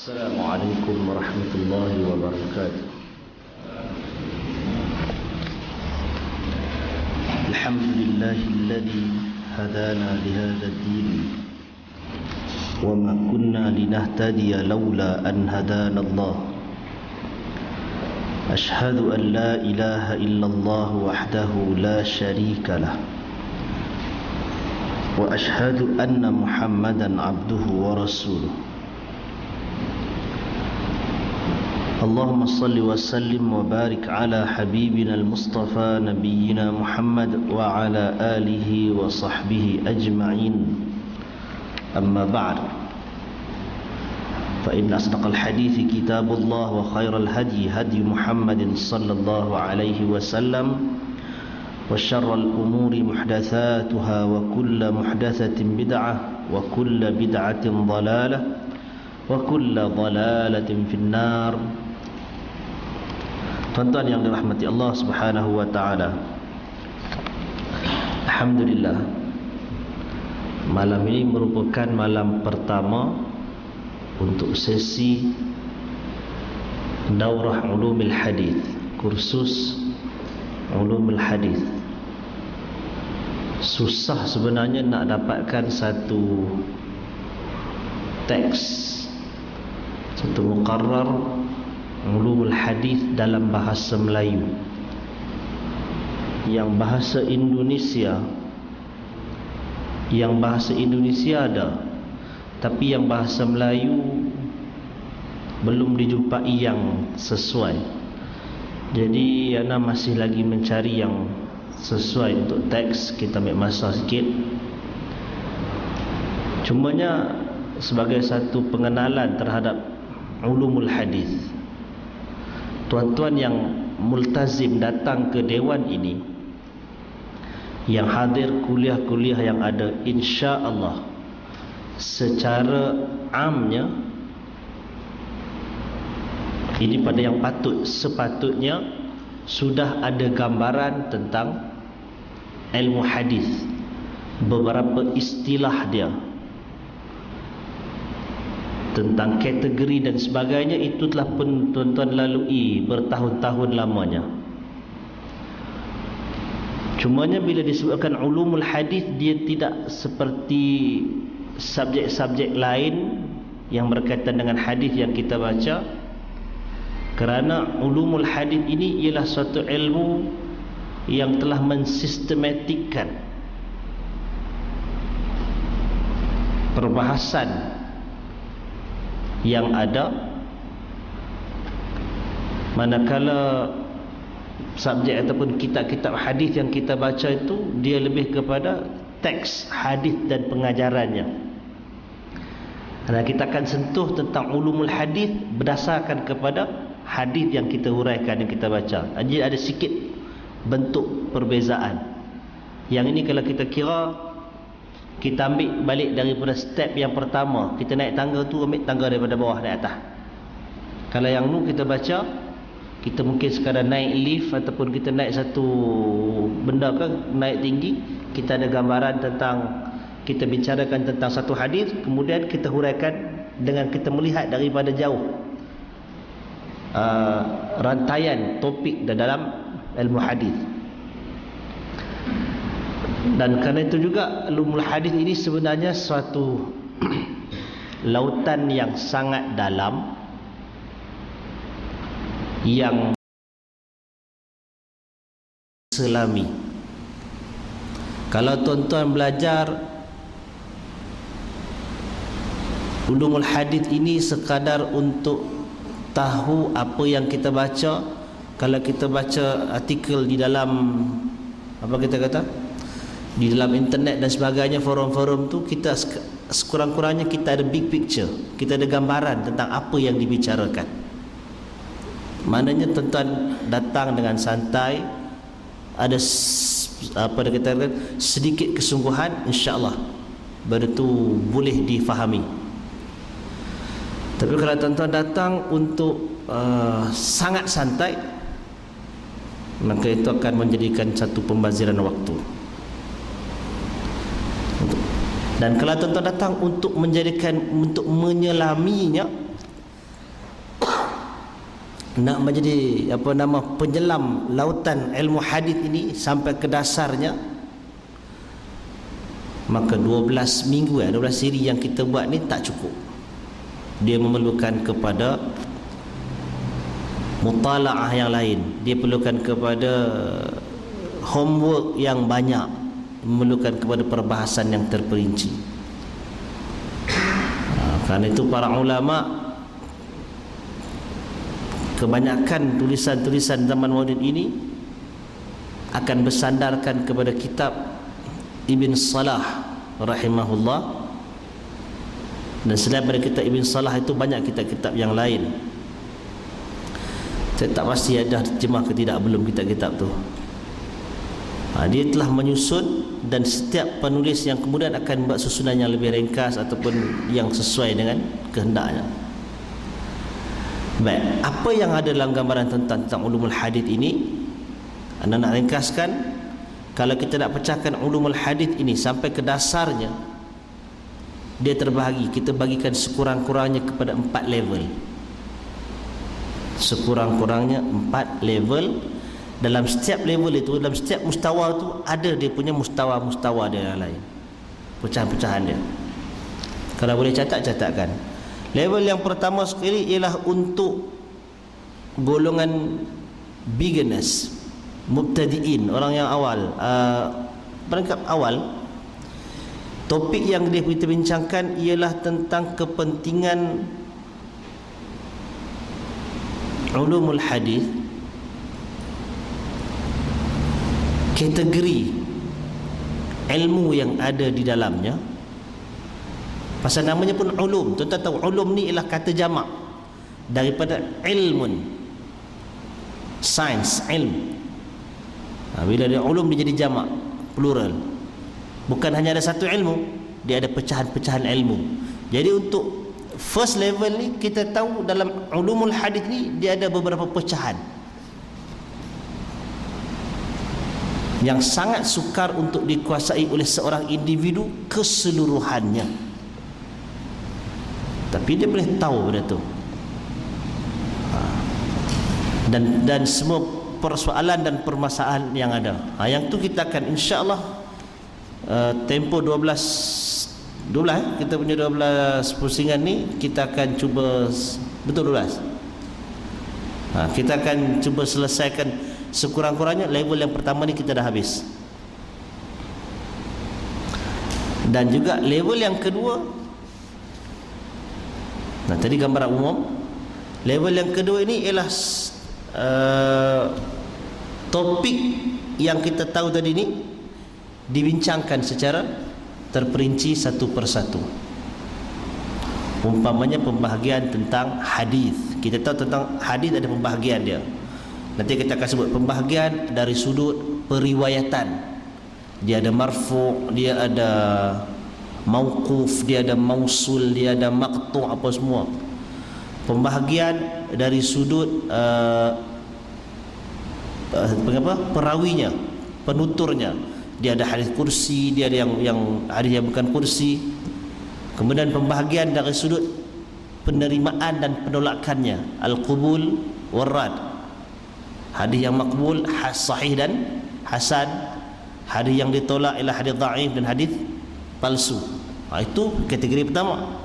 السلام عليكم ورحمة الله وبركاته. الحمد لله الذي هدانا لهذا الدين وما كنا لنهتدي لولا أن هدانا الله. أشهد أن لا إله إلا الله وحده لا شريك له وأشهد أن محمدا عبده ورسوله. اللهم صل وسلم وبارك على حبيبنا المصطفى نبينا محمد وعلى آله وصحبه أجمعين. أما بعد، فإن أصدق الحديث كتاب الله وخير الهدي هدي محمد صلى الله عليه وسلم وشر الأمور محدثاتها وكل محدثة بدعة وكل بدعة ضلالة وكل ضلالة في النار. Tuan-tuan yang dirahmati Allah Subhanahu wa taala, alhamdulillah, malam ini merupakan malam pertama untuk sesi Daurah Ulumul Hadis, kursus Ulumul Hadis. Susah sebenarnya nak dapatkan satu teks, satu muqarrar Ulumul Hadis dalam bahasa Melayu. Yang bahasa Indonesia ada, tapi yang bahasa Melayu belum dijumpai yang sesuai. Jadi Ana masih lagi mencari yang sesuai untuk teks. Kita ambil masa sikit. Cumanya sebagai satu pengenalan terhadap Ulumul Hadis, tuan-tuan yang multazim datang ke dewan ini, yang hadir kuliah-kuliah yang ada, insya-Allah secara amnya ini pada yang sepatutnya sudah ada gambaran tentang ilmu hadis, beberapa istilah dia, tentang kategori dan sebagainya. Itu telah pun tuan-tuan lalui bertahun-tahun lamanya. Cumanya bila disebutkan ulumul hadis, dia tidak seperti subjek-subjek lain yang berkaitan dengan hadis yang kita baca. Kerana ulumul hadis ini ialah suatu ilmu yang telah mensistematikkan perbahasan yang ada, manakala subjek ataupun kitab-kitab hadis yang kita baca itu dia lebih kepada teks hadis dan pengajarannya. Dan kita akan sentuh tentang ulumul hadis berdasarkan kepada hadis yang kita huraikan, yang kita baca. Jadi ada sikit bentuk perbezaan. Yang ini kalau kita kira, kita ambil balik daripada step yang pertama, kita naik tangga tu, ambil tangga daripada bawah naik atas. Kalau yang nu kita baca, kita mungkin sekadar naik lift ataupun kita naik satu benda ke, naik tinggi, kita ada gambaran tentang, kita bicarakan tentang satu hadis, kemudian kita huraikan dengan kita melihat daripada jauh rantaian topik dalam ilmu hadis. Dan kerana itu juga ulumul hadis ini sebenarnya suatu lautan yang sangat dalam, yang selami. Kalau tuan-tuan belajar ulumul hadis ini sekadar untuk tahu apa yang kita baca, kalau kita baca artikel di dalam apa kita kata, di dalam internet dan sebagainya, forum-forum tu, kita sekurang-kurangnya kita ada big picture, kita ada gambaran tentang apa yang dibicarakan. Maknanya tuan-tuan datang dengan santai, ada apa dia katakan, sedikit kesungguhan, insya-Allah baru tu boleh difahami. Tapi kalau tuan-tuan datang untuk sangat santai, maka itu akan menjadikan satu pembaziran waktu. Dan kalau tuan-tuan datang untuk menjadikan, untuk menyelaminya, nak menjadi penyelam lautan ilmu hadis ini sampai ke dasarnya, maka 12 minggu 12 siri yang kita buat ni tak cukup. Dia memerlukan kepada mutalaah yang lain, dia perlukan kepada homework yang banyak, memerlukan kepada perbahasan yang terperinci. Kerana itu para ulama, kebanyakan tulisan-tulisan zaman moden ini akan bersandarkan kepada kitab Ibn Salah rahimahullah, dan selain daripada kitab Ibn Salah itu banyak kitab-kitab yang lain. Saya tak pasti ada terjemah ke tidak, belum kitab-kitab tu. Dia telah menyusun, dan setiap penulis yang kemudian akan buat susunan yang lebih ringkas ataupun yang sesuai dengan kehendaknya. Baik, apa yang ada dalam gambaran tentang ulumul hadis ini, anda nak ringkaskan, kalau kita nak pecahkan ulumul hadis ini sampai ke dasarnya, dia terbahagi, kita bagikan sekurang-kurangnya kepada 4 level. Sekurang-kurangnya 4 level. Dalam setiap level itu, dalam setiap mustawa itu ada dia punya mustawa-mustawa dia yang lain, pecahan-pecahan dia. Kalau boleh catatkan. Level yang pertama sekali ialah untuk golongan beginners, mubtadi'in, orang yang awal, peringkat awal. Topik yang kita bincangkan ialah tentang kepentingan ulumul hadis, kategori ilmu yang ada di dalamnya. Pasal namanya pun ulum. Tuan-tuan tahu ulum ni ialah kata jamak daripada ilmun, sains, ilm. Bila dia ulum dia jadi jamak, plural. Bukan hanya ada satu ilmu, dia ada pecahan-pecahan ilmu. Jadi untuk first level ni, kita tahu dalam ulumul hadis ni dia ada beberapa pecahan yang sangat sukar untuk dikuasai oleh seorang individu keseluruhannya. Tapi dia boleh tahu benda tu. Dan semua persoalan dan permasalahan yang ada. Yang tu kita akan insya-Allah tempoh 12 kita punya 12 pusingan ni kita akan cuba betul 12. Kita akan cuba selesaikan sekurang-kurangnya level yang pertama ni kita dah habis. Dan juga level yang kedua, tadi gambaran umum. Level yang kedua ini ialah topik yang kita tahu tadi ni dibincangkan secara terperinci satu persatu. Umpamanya pembahagian tentang hadis. Kita tahu tentang hadis ada pembahagian dia. Nanti kita akan sebut pembahagian dari sudut periwayatan. Dia ada marfu', dia ada mauquf, dia ada mausul, dia ada maqtu', apa semua. Pembahagian dari sudut perawinya, penuturnya. Dia ada hadis kursi, dia ada yang hadis yang bukan kursi. Kemudian pembahagian dari sudut penerimaan dan penolakannya, al-qubul wal-rad. Hadis yang makbul, sahih dan hasan. Hadis yang ditolak ialah hadis dhaif dan hadis palsu. Itu kategori pertama.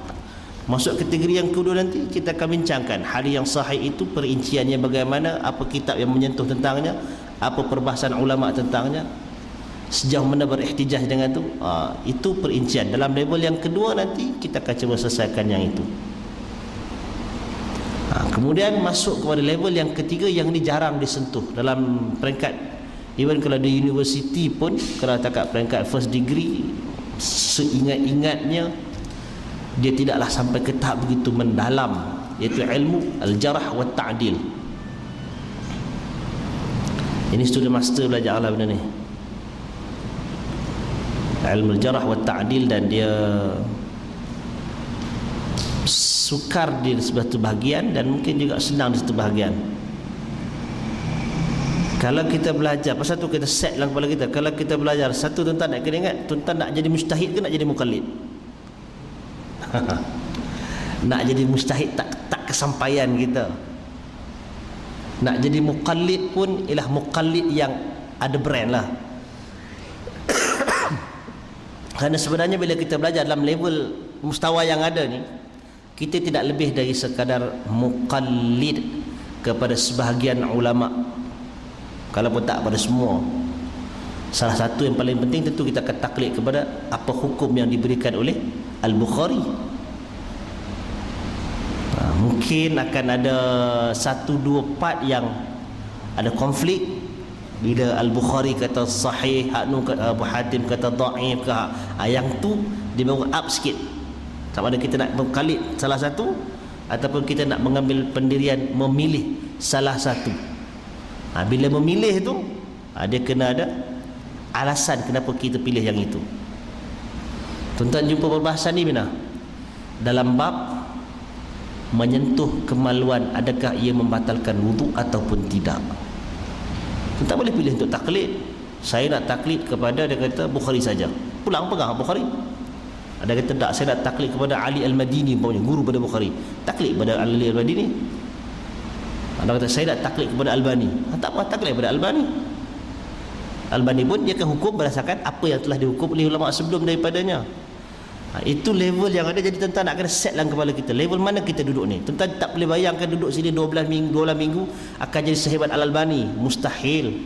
Masuk kategori yang kedua nanti kita akan bincangkan hadis yang sahih itu perinciannya bagaimana, apa kitab yang menyentuh tentangnya, apa perbahasan ulama tentangnya, sejauh mana berihtijaj dengan itu. Itu perincian. Dalam level yang kedua nanti kita akan cuba selesaikan yang itu. Kemudian masuk kepada level yang ketiga, yang ini jarang disentuh dalam peringkat, even kalau di universiti pun, kalau takat peringkat first degree, seingat-ingatnya dia tidaklah sampai ke tahap begitu mendalam, iaitu ilmu al-jarh wa ta'dil. Ini student master belajar lah benda ni, ilmu al-jarh wa ta'dil, dan dia sukar di satu bahagian dan mungkin juga senang di satu bahagian. Kalau kita belajar, pasal tu kita set dalam kepala kita, kalau kita belajar satu, tuan-tuan nak kena ingat, tuan-tuan nak jadi mujtahid ke nak jadi mukallid? Nak jadi mujtahid tak kesampaian kita. Nak jadi muqallid pun ialah muqallid yang ada brand lah. Kerana sebenarnya bila kita belajar dalam level mustawa yang ada ni, kita tidak lebih dari sekadar muqallid kepada sebahagian ulama, kalau pun tak pada semua. Salah satu yang paling penting tentu kita akan taklid kepada apa hukum yang diberikan oleh Al-Bukhari. Mungkin akan ada 1-2 part yang ada konflik. Bila Al-Bukhari kata sahih, Abu Hatim kata dhaif ke, yang tu dia baru up sikit. Sama ada kita nak berkhalid salah satu ataupun kita nak mengambil pendirian memilih salah satu. Bila memilih tu, dia kena ada alasan kenapa kita pilih yang itu. Tuan-tuan jumpa perbahasan ni bila? Dalam bab menyentuh kemaluan, adakah ia membatalkan wuduk ataupun tidak. Kita boleh pilih untuk taklid. Saya nak taklid kepada, dia kata Bukhari saja, pulang pegang Bukhari. Ada kata tak, saya nak taklid kepada Ali Al-Madini, guru pada Bukhari, taklid kepada Ali Al-Madini. Ada kata saya nak taklid kepada Albani, tak apa, taklid kepada Albani. Albani pun dia akan hukum berdasarkan apa yang telah dihukum oleh ulama sebelum daripadanya. Itu level yang ada. Jadi tuan-tuan nak kena set dalam kepala kita, level mana kita duduk ni. Tuan-tuan tak boleh bayangkan duduk sini 12 minggu akan jadi sehebat Al-Albani, mustahil.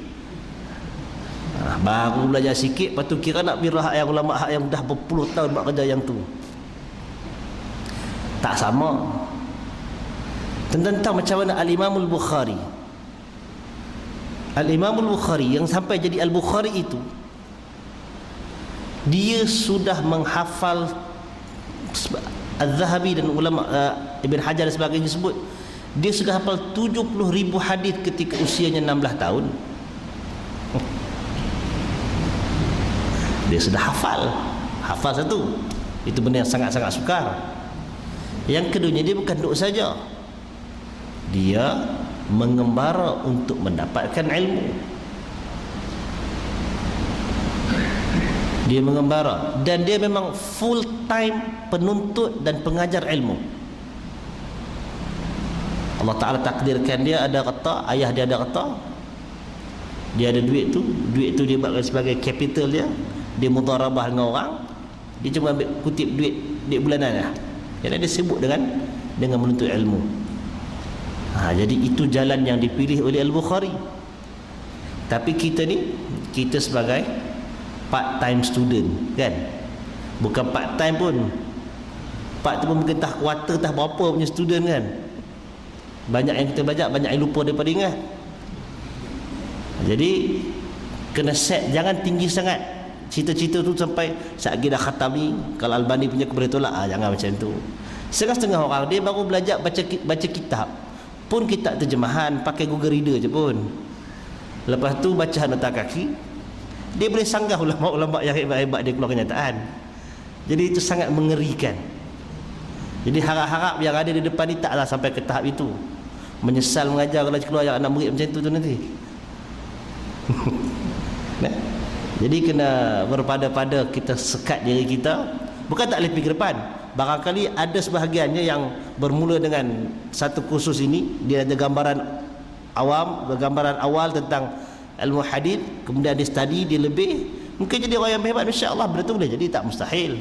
Baru belajar sikit, lepas tu kira nak pergi hak yang ulama hak yang dah berpuluh tahun buat kerja yang tu. Tak sama. Tentang macam mana Al-Imam Al-Bukhari, Al-Imam Al-Bukhari yang sampai jadi Al-Bukhari itu, dia sudah menghafal, Az-Zahabi dan ulama Ibn Hajar dan sebagainya sebut, dia sudah hafal 70,000 hadis ketika usianya 16 tahun. Dia sudah hafal satu. Itu benda yang sangat-sangat sukar. Yang keduanya, dia bukan duduk saja, dia mengembara untuk mendapatkan ilmu. Dia mengembara dan dia memang full time penuntut dan pengajar ilmu. Allah Ta'ala takdirkan dia ada kata, ayah dia ada kata, dia ada duit tu dia buatkan sebagai capital dia. Dia mudharabah dengan orang, dia cuma ambil kutip duit bulanan lah. Jadi dia sibuk dengan menuntut ilmu. Jadi itu jalan yang dipilih oleh Al-Bukhari. Tapi kita ni, kita sebagai part-time student kan, bukan part-time pun, part tu pun mungkin tak kuarter tak berapa punya student kan. Banyak yang kita belajar, banyak yang lupa daripada ingat. Jadi kena set, jangan tinggi sangat cita-cita tu sampai satgi dah khatam ni, kalau Albani punya kepada tolak, jangan macam tu. Setengah orang dia baru belajar baca kitab pun, kitab terjemahan pakai Google Reader je pun, lepas tu baca nota kaki, dia boleh sanggah ulama-ulama yang hebat-hebat dia keluar kenyataan. Jadi itu sangat mengerikan. Jadi harap-harap yang ada di depan ni taklah sampai ke tahap itu. Menyesal mengajar kalau keluar yang anak murid macam tu nanti. Nah? Jadi kena berpada-pada kita sekat diri kita. Bukan tak boleh pergi ke depan. Barangkali ada sebahagiannya yang bermula dengan satu kursus ini, dia ada gambaran awal tentang ilmu hadis, kemudian dia study, dia lebih, mungkin jadi orang yang hebat, insya-Allah benda tu boleh jadi, tak mustahil.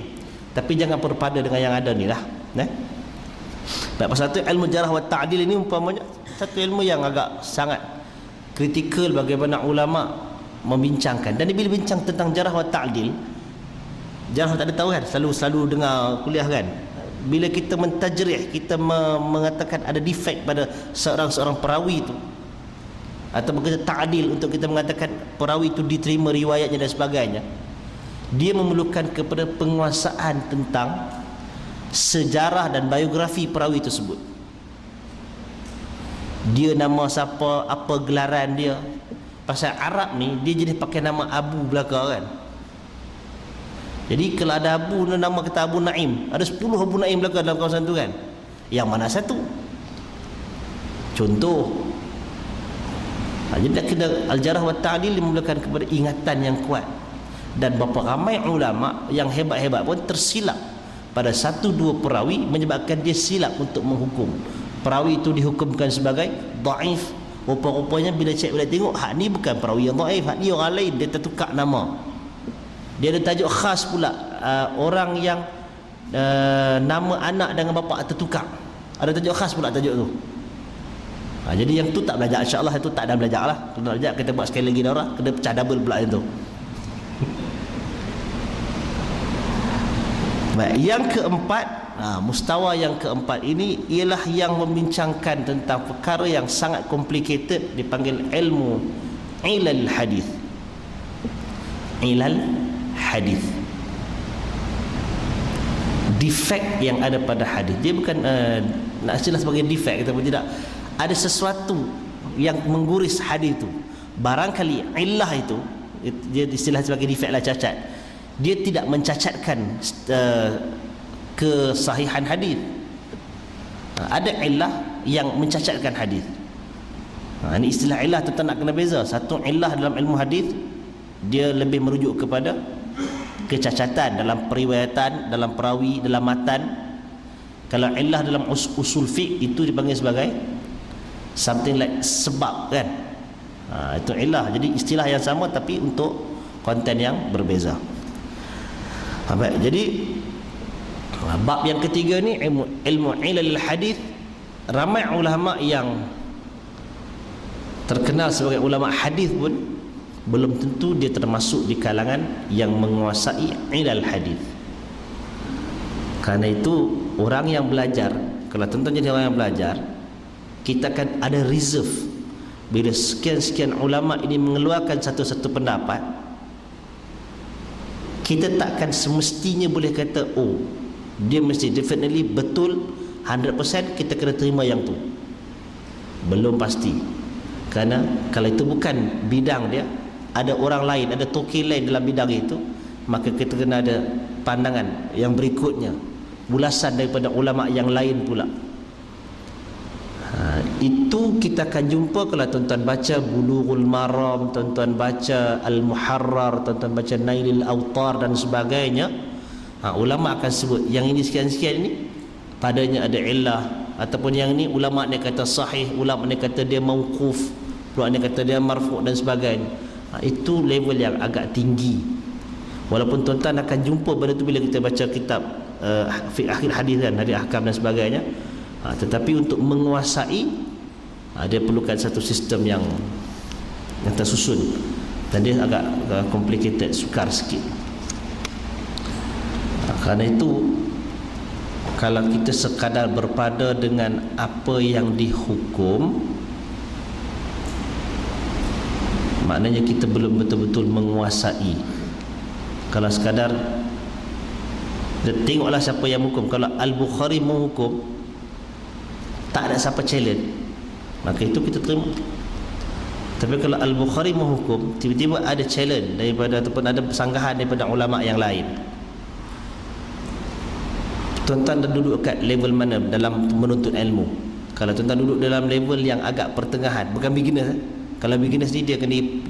Tapi jangan berpada dengan yang ada ni lah. Pasal tu ilmu jarah wa ta'dil ini umpamanya satu ilmu yang agak sangat kritikal bagaimana ulama membincangkan. Dan bila bincang tentang jarah wa ta'dil, jarah tak ada tahu kan, selalu dengar kuliah kan, bila kita mentajrih, kita mengatakan ada defect pada seorang perawi itu, atau kita ta'dil untuk kita mengatakan perawi itu diterima riwayatnya dan sebagainya, dia memerlukan kepada penguasaan tentang sejarah dan biografi perawi tersebut. Dia nama siapa, apa gelaran dia. Pasal Arab ni dia jenis pakai nama Abu belakang kan. Jadi kalau ada Abu, nama kita Abu Naim, ada 10 Abu Naim belakang dalam kawasan tu kan, yang mana satu? Contoh. Jadi nak kena al-jarah wa ta'dil memerlukan kepada ingatan yang kuat. Dan berapa ramai ulama yang hebat-hebat pun tersilap pada 1-2 perawi, menyebabkan dia silap untuk menghukum. Perawi itu dihukumkan sebagai dhaif, Rupa-rupanya bila tengok hak ni bukan perawi yang dhaif, hak ni orang lain, dia tertukar nama. Dia ada tajuk khas pula, orang yang nama anak dengan bapa tertukar. Ada tajuk khas pula tajuk tu. Jadi yang tu tak belajar, insya-Allah itu tak ada belajar lah. Kalau nak belajar kita buat sekali lagi dah, kena pecah double pula yang tu. Baik, yang keempat, mustawa yang keempat ini ialah yang membincangkan tentang perkara yang sangat complicated, dipanggil ilmu ilal hadis. Ilal hadis, defect yang ada pada hadis. Dia bukan nak istilah sebagai defect ataupun tidak, ada sesuatu yang mengguris hadis itu. Barangkali illah itu, dia istilah sebagai defect lah, cacat. Dia tidak mencacatkan kesahihan hadis. Ada illah yang mencacatkan hadis. Ini istilah illah tu nak kena beza. Satu illah dalam ilmu hadis, dia lebih merujuk kepada kecacatan dalam periwayatan, dalam perawi, dalam matan. Kalau illah dalam usul fiqh itu dipanggil sebagai something like sebab, kan? Itu illah. Jadi istilah yang sama tapi untuk konten yang berbeza. Baik, jadi bab yang ketiga ni ilmu ilal hadis. Ramai ulama yang terkenal sebagai ulama hadis pun belum tentu dia termasuk di kalangan yang menguasai ilal hadis. Karena itu orang yang belajar, kalau tuan-tuan jadi orang yang belajar, kita akan ada reserve. Bila sekian-sekian ulama ini mengeluarkan satu-satu pendapat, kita takkan semestinya boleh kata oh dia mesti definitely betul 100%, kita kena terima yang tu. Belum pasti. Kerana kalau itu bukan bidang dia, ada orang lain, ada tokoh lain dalam bidang itu, maka kita kena ada pandangan yang berikutnya, ulasan daripada ulama yang lain pula. Itu kita akan jumpa kalau tuan-tuan baca Bulughul Maram, tuan-tuan baca Al-Muharrar, tuan-tuan baca Nailil Awtar dan sebagainya. Ulama akan sebut yang ini sekian-sekian ini padanya ada illah, ataupun yang ini ulama ni kata sahih, ulama ni kata dia mauquf, ulama ni kata dia marfu' dan sebagainya. Itu level yang agak tinggi. Walaupun tuan-tuan akan jumpa benda tu bila kita baca kitab fiqh akhir hadis kan, hadis ahkam dan sebagainya. Tetapi untuk menguasai, dia perlukan satu sistem yang tersusun, dan dia agak complicated, sukar sikit. Kerana itu kalau kita sekadar berpada dengan apa yang dihukum, maknanya kita belum betul-betul menguasai. Kalau sekadar tengoklah siapa yang hukum. Kalau Al-Bukhari menghukum, tak ada siapa challenge, maka itu kita terima. Tapi kalau Al-Bukhari menghukum, tiba-tiba ada challenge daripada ataupun ada sanggahan daripada ulama yang lain, tuan-tuan dah duduk kat level mana dalam menuntut ilmu? Kalau tuan-tuan duduk dalam level yang agak pertengahan, bukan beginner. Kalau beginner ni dia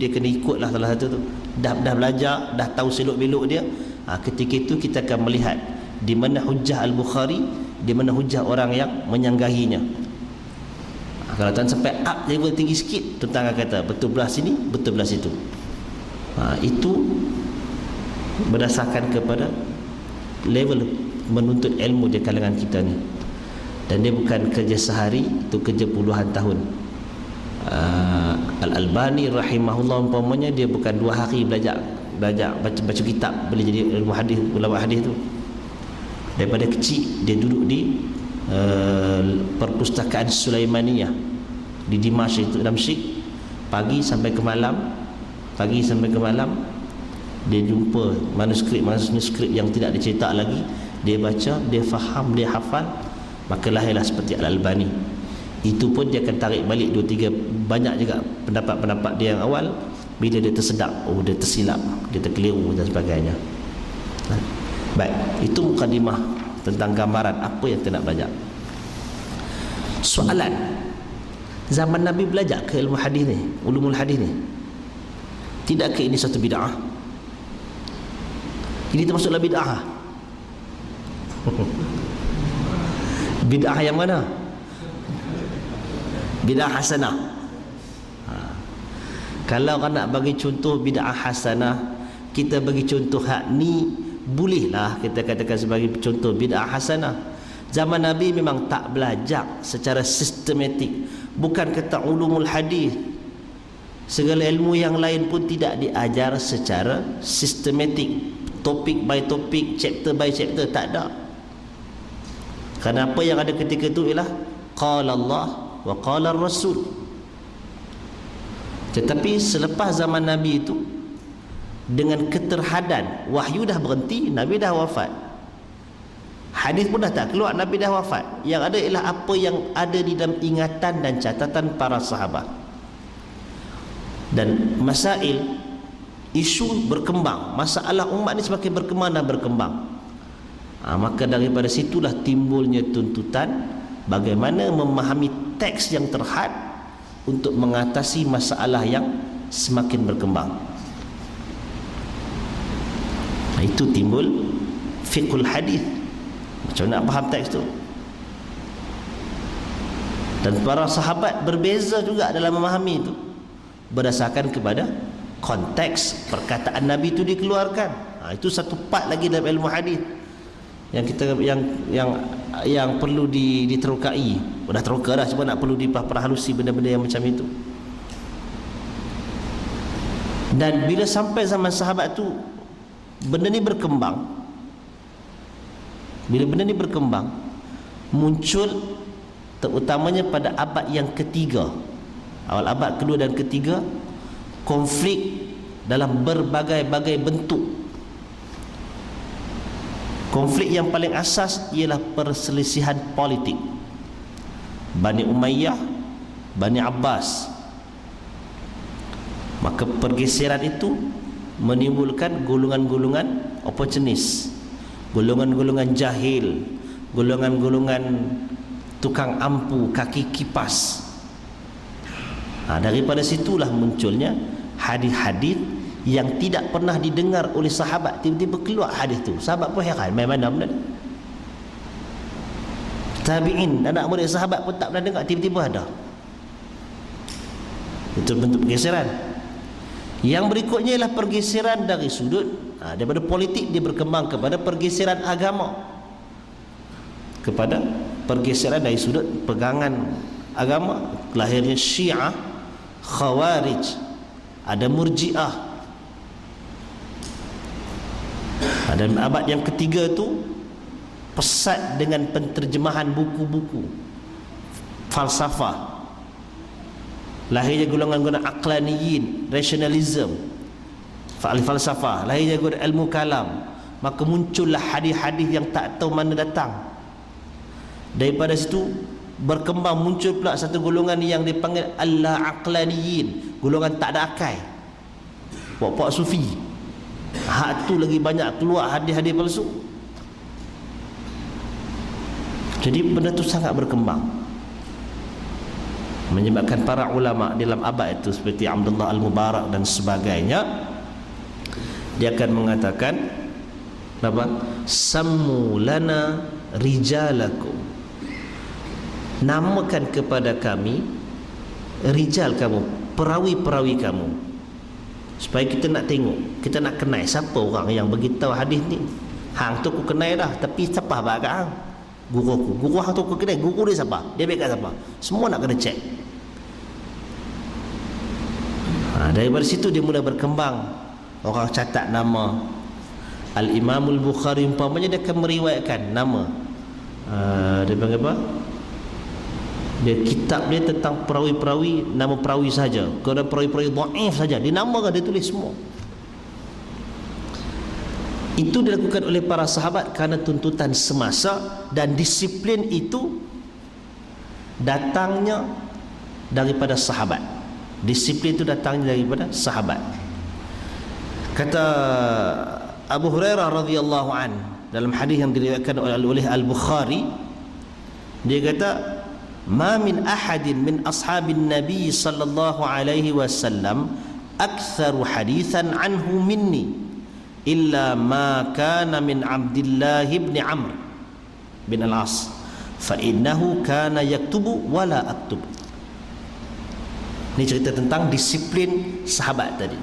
kena ikutlah salah satu tu. Dah belajar, dah tahu selok-belok dia. Ketika itu kita akan melihat di mana hujah Al-Bukhari, di mana hujah orang yang menyanggahinya. Kalau tuan sampai up level tinggi sikit, tuan akan kata betul belah sini, betul belah situ. Itu berdasarkan kepada level menuntut ilmu di kalangan kita ni. Dan dia bukan kerja sehari, itu kerja puluhan tahun. Al-Albani rahimahullah umpamanya, dia bukan 2 hari belajar baca kitab boleh jadi ilmu hadis, ulama hadis tu. Daripada kecil dia duduk di perpustakaan Sulaimaniyah di Dimash itu, Damsyik, pagi sampai ke malam dia jumpa manuskrip yang tidak dicetak lagi, dia baca, dia faham, dia hafal, maka lahirlah seperti Al-Albani. Itu pun dia akan tarik balik 2-3 banyak juga pendapat-pendapat dia yang awal. Bila dia tersedap, oh dia tersilap, dia terkeliru dan sebagainya. Baik, itu mukadimah tentang gambaran apa yang kita nak belajar. Soalan, zaman Nabi belajar ke ilmu hadis ni, ulumul hadis ni? Tidakkah ini satu bid'ah? Ini termasuklah bid'ah. Bid'ah yang mana? Bid'ah hasanah. Kalau kan nak bagi contoh bid'ah hasanah, kita bagi contoh hak ni, bolehlah kita katakan sebagai contoh bid'ah hasanah. Zaman Nabi memang tak belajar secara sistematik. Bukan kata ulumul hadis, segala ilmu yang lain pun tidak diajar secara sistematik, topik by topik, chapter by chapter, tak ada. Kerana apa yang ada ketika itu ialah qala Allah wa qala Rasul. Tetapi selepas zaman Nabi itu, dengan keterhadan, wahyu dah berhenti, Nabi dah wafat, hadis pun dah tak keluar, Nabi dah wafat. Yang ada ialah apa yang ada di dalam ingatan dan catatan para sahabat. Dan masail, isu berkembang, masalah umat ni semakin berkembang dan berkembang. Maka daripada situlah timbulnya tuntutan bagaimana memahami teks yang terhad untuk mengatasi masalah yang semakin berkembang. Itu timbul fiqhul hadis. Macam nak faham teks tu. Dan para sahabat berbeza juga dalam memahami itu, berdasarkan kepada konteks perkataan Nabi itu dikeluarkan. Itu satu part lagi dalam ilmu hadis yang kita yang perlu diterokai. Dah teroka dah, cuma nak perlu diperhalusi benda-benda yang macam itu. Dan bila sampai zaman sahabat tu, benda ni berkembang. Bila benda ni berkembang, muncul terutamanya pada abad yang ketiga, awal abad kedua dan ketiga, konflik dalam berbagai-bagai bentuk. Konflik yang paling asas ialah perselisihan politik. Bani Umayyah, Bani Abbas. Maka pergeseran itu menimbulkan golongan-golongan oportunis, golongan-golongan jahil, golongan-golongan tukang ampu, kaki kipas. Daripada situlah munculnya hadis-hadis yang tidak pernah didengar oleh sahabat, tiba-tiba keluar hadis tu. Sahabat pun heran, main mana benda ni? Tabi'in, anak murid sahabat pun tak pernah dengar, tiba-tiba ada. Itu bentuk pergeseran. Yang berikutnya ialah pergeseran dari sudut daripada politik, dia berkembang kepada pergeseran agama, kepada pergeseran dari sudut pegangan agama. Lahirnya Syiah, Khawarij, ada Murji'ah. Dan abad yang ketiga tu pesat dengan penterjemahan buku-buku falsafah. Lahirnya golongan-golongan aqlaniyin, rationalism, falsafah. Lahirnya golongan ilmu kalam. Maka muncullah hadis-hadis yang tak tahu mana datang. Daripada situ berkembang, muncul pula satu golongan yang dipanggil al-aqlaniyin, golongan tak ada akal, puak-puak sufi. Hak tu lagi banyak keluar hadis-hadis palsu. Jadi benda tu sangat berkembang, menyebabkan para ulama dalam abad itu seperti Abdullah Al-Mubarak dan sebagainya, dia akan mengatakan apa? Sammu lana rijalakum, namakan kepada kami rijal kamu, perawi-perawi kamu, supaya kita nak tengok, kita nak kenal siapa orang yang beritahu hadis ni. Hang tu aku kenal dah, tapi siapa abang kat hang? Guru aku. Guru hang tu aku kenal, guru dia siapa? Dia baik kat siapa? Semua nak kena cek. Daripada situ dia mula berkembang. Orang catat nama Al-Imam Al-Bukhari umpamanya, dia akan meriwayatkan nama dia panggil apa? Dia kitab dia tentang perawi-perawi, nama perawi saja. Kalau perawi-perawi dhaif saja, dia namakan, dia tulis semua. Itu dilakukan oleh para sahabat kerana tuntutan semasa, dan disiplin itu datangnya daripada sahabat. Disiplin itu datangnya daripada sahabat. Kata Abu Hurairah radhiyallahu an dalam hadis yang diriwayatkan oleh Al-Bukhari, dia kata, "Ma min ahadin min ashabin Nabi sallallahu alaihi wasallam aktsaru haditsan anhu minni illa ma kana min Abdullah bin Amr bin Al-As fa innahu kana yaktubu wala aktub." Ini cerita tentang disiplin sahabat tadi.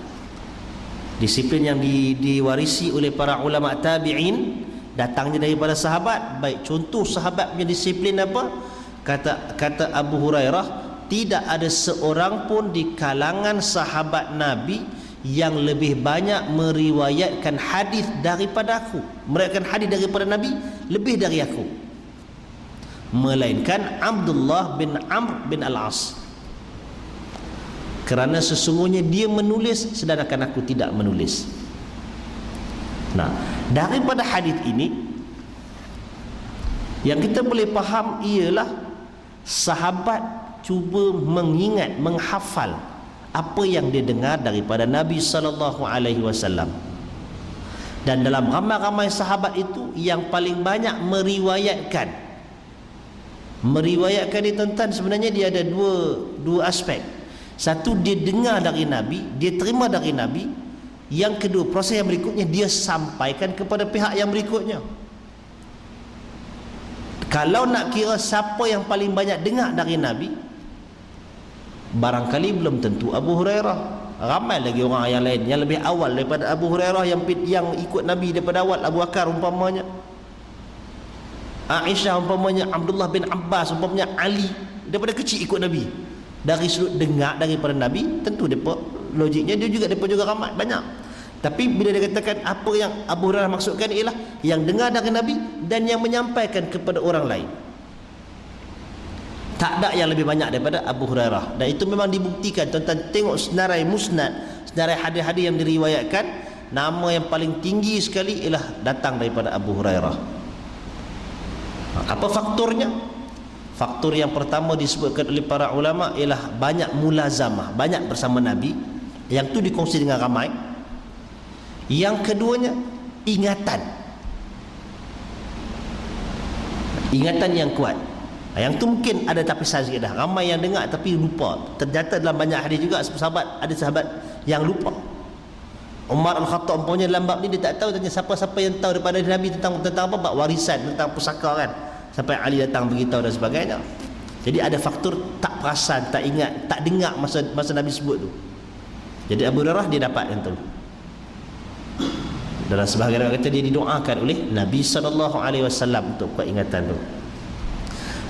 Disiplin yang diwarisi oleh para ulama tabi'in, datangnya daripada sahabat. Baik, contoh sahabat punya disiplin apa? Kata Abu Hurairah, tidak ada seorang pun di kalangan sahabat Nabi yang lebih banyak meriwayatkan hadis daripada aku, meriwayatkan hadis daripada Nabi lebih dari aku, melainkan Abdullah bin Amr bin Al-As. Kerana sesungguhnya dia menulis sedangkan aku tidak menulis. Nah, daripada hadis ini yang kita boleh faham ialah sahabat cuba mengingat, menghafal apa yang dia dengar daripada Nabi sallallahu alaihi wasallam. Dan dalam ramai-ramai sahabat itu yang paling banyak meriwayatkan ni tuan-tuan, sebenarnya dia ada dua aspek. Satu, dia dengar dari Nabi, dia terima dari Nabi. Yang kedua, proses yang berikutnya dia sampaikan kepada pihak yang berikutnya. Kalau nak kira siapa yang paling banyak dengar dari Nabi, barangkali belum tentu Abu Hurairah. Ramai lagi orang yang lain yang lebih awal daripada Abu Hurairah, yang ikut Nabi daripada awal. Abu Bakar umpamanya, Aisyah umpamanya, Abdullah bin Abbas umpamanya, Ali daripada kecil ikut Nabi. Dari sudut dengar daripada Nabi, tentu depa logiknya depa juga ramai banyak. Tapi bila dia katakan apa yang Abu Hurairah maksudkan ialah yang dengar dari Nabi dan yang menyampaikan kepada orang lain. Tak ada yang lebih banyak daripada Abu Hurairah. Dan itu memang dibuktikan. Tuan-tuan tengok senarai musnad, senarai hadis-hadis yang diriwayatkan, nama yang paling tinggi sekali ialah datang daripada Abu Hurairah. Apa faktornya? Faktor yang pertama disebutkan oleh para ulama ialah banyak mulazamah, banyak bersama Nabi. Yang tu dikongsi dengan ramai. Yang keduanya, ingatan yang kuat. Yang tu mungkin ada tapisan sikit dah. Ramai yang dengar tapi lupa. Ternyata dalam banyak hadis juga ada sahabat yang lupa. Umar Al-Khattab umpamanya dalam bab ni dia tak tahu, tanya siapa-siapa yang tahu daripada Nabi tentang apa, bab warisan, tentang pusaka kan, sampai Ali datang beritahu dan sebagainya. Jadi ada faktor tak perasan, tak ingat, tak dengar masa Nabi sebut tu. Jadi Abu Hurairah dia dapat yang tu. Dalam sebahagian orang kata dia didoakan oleh Nabi SAW untuk keingatan tu.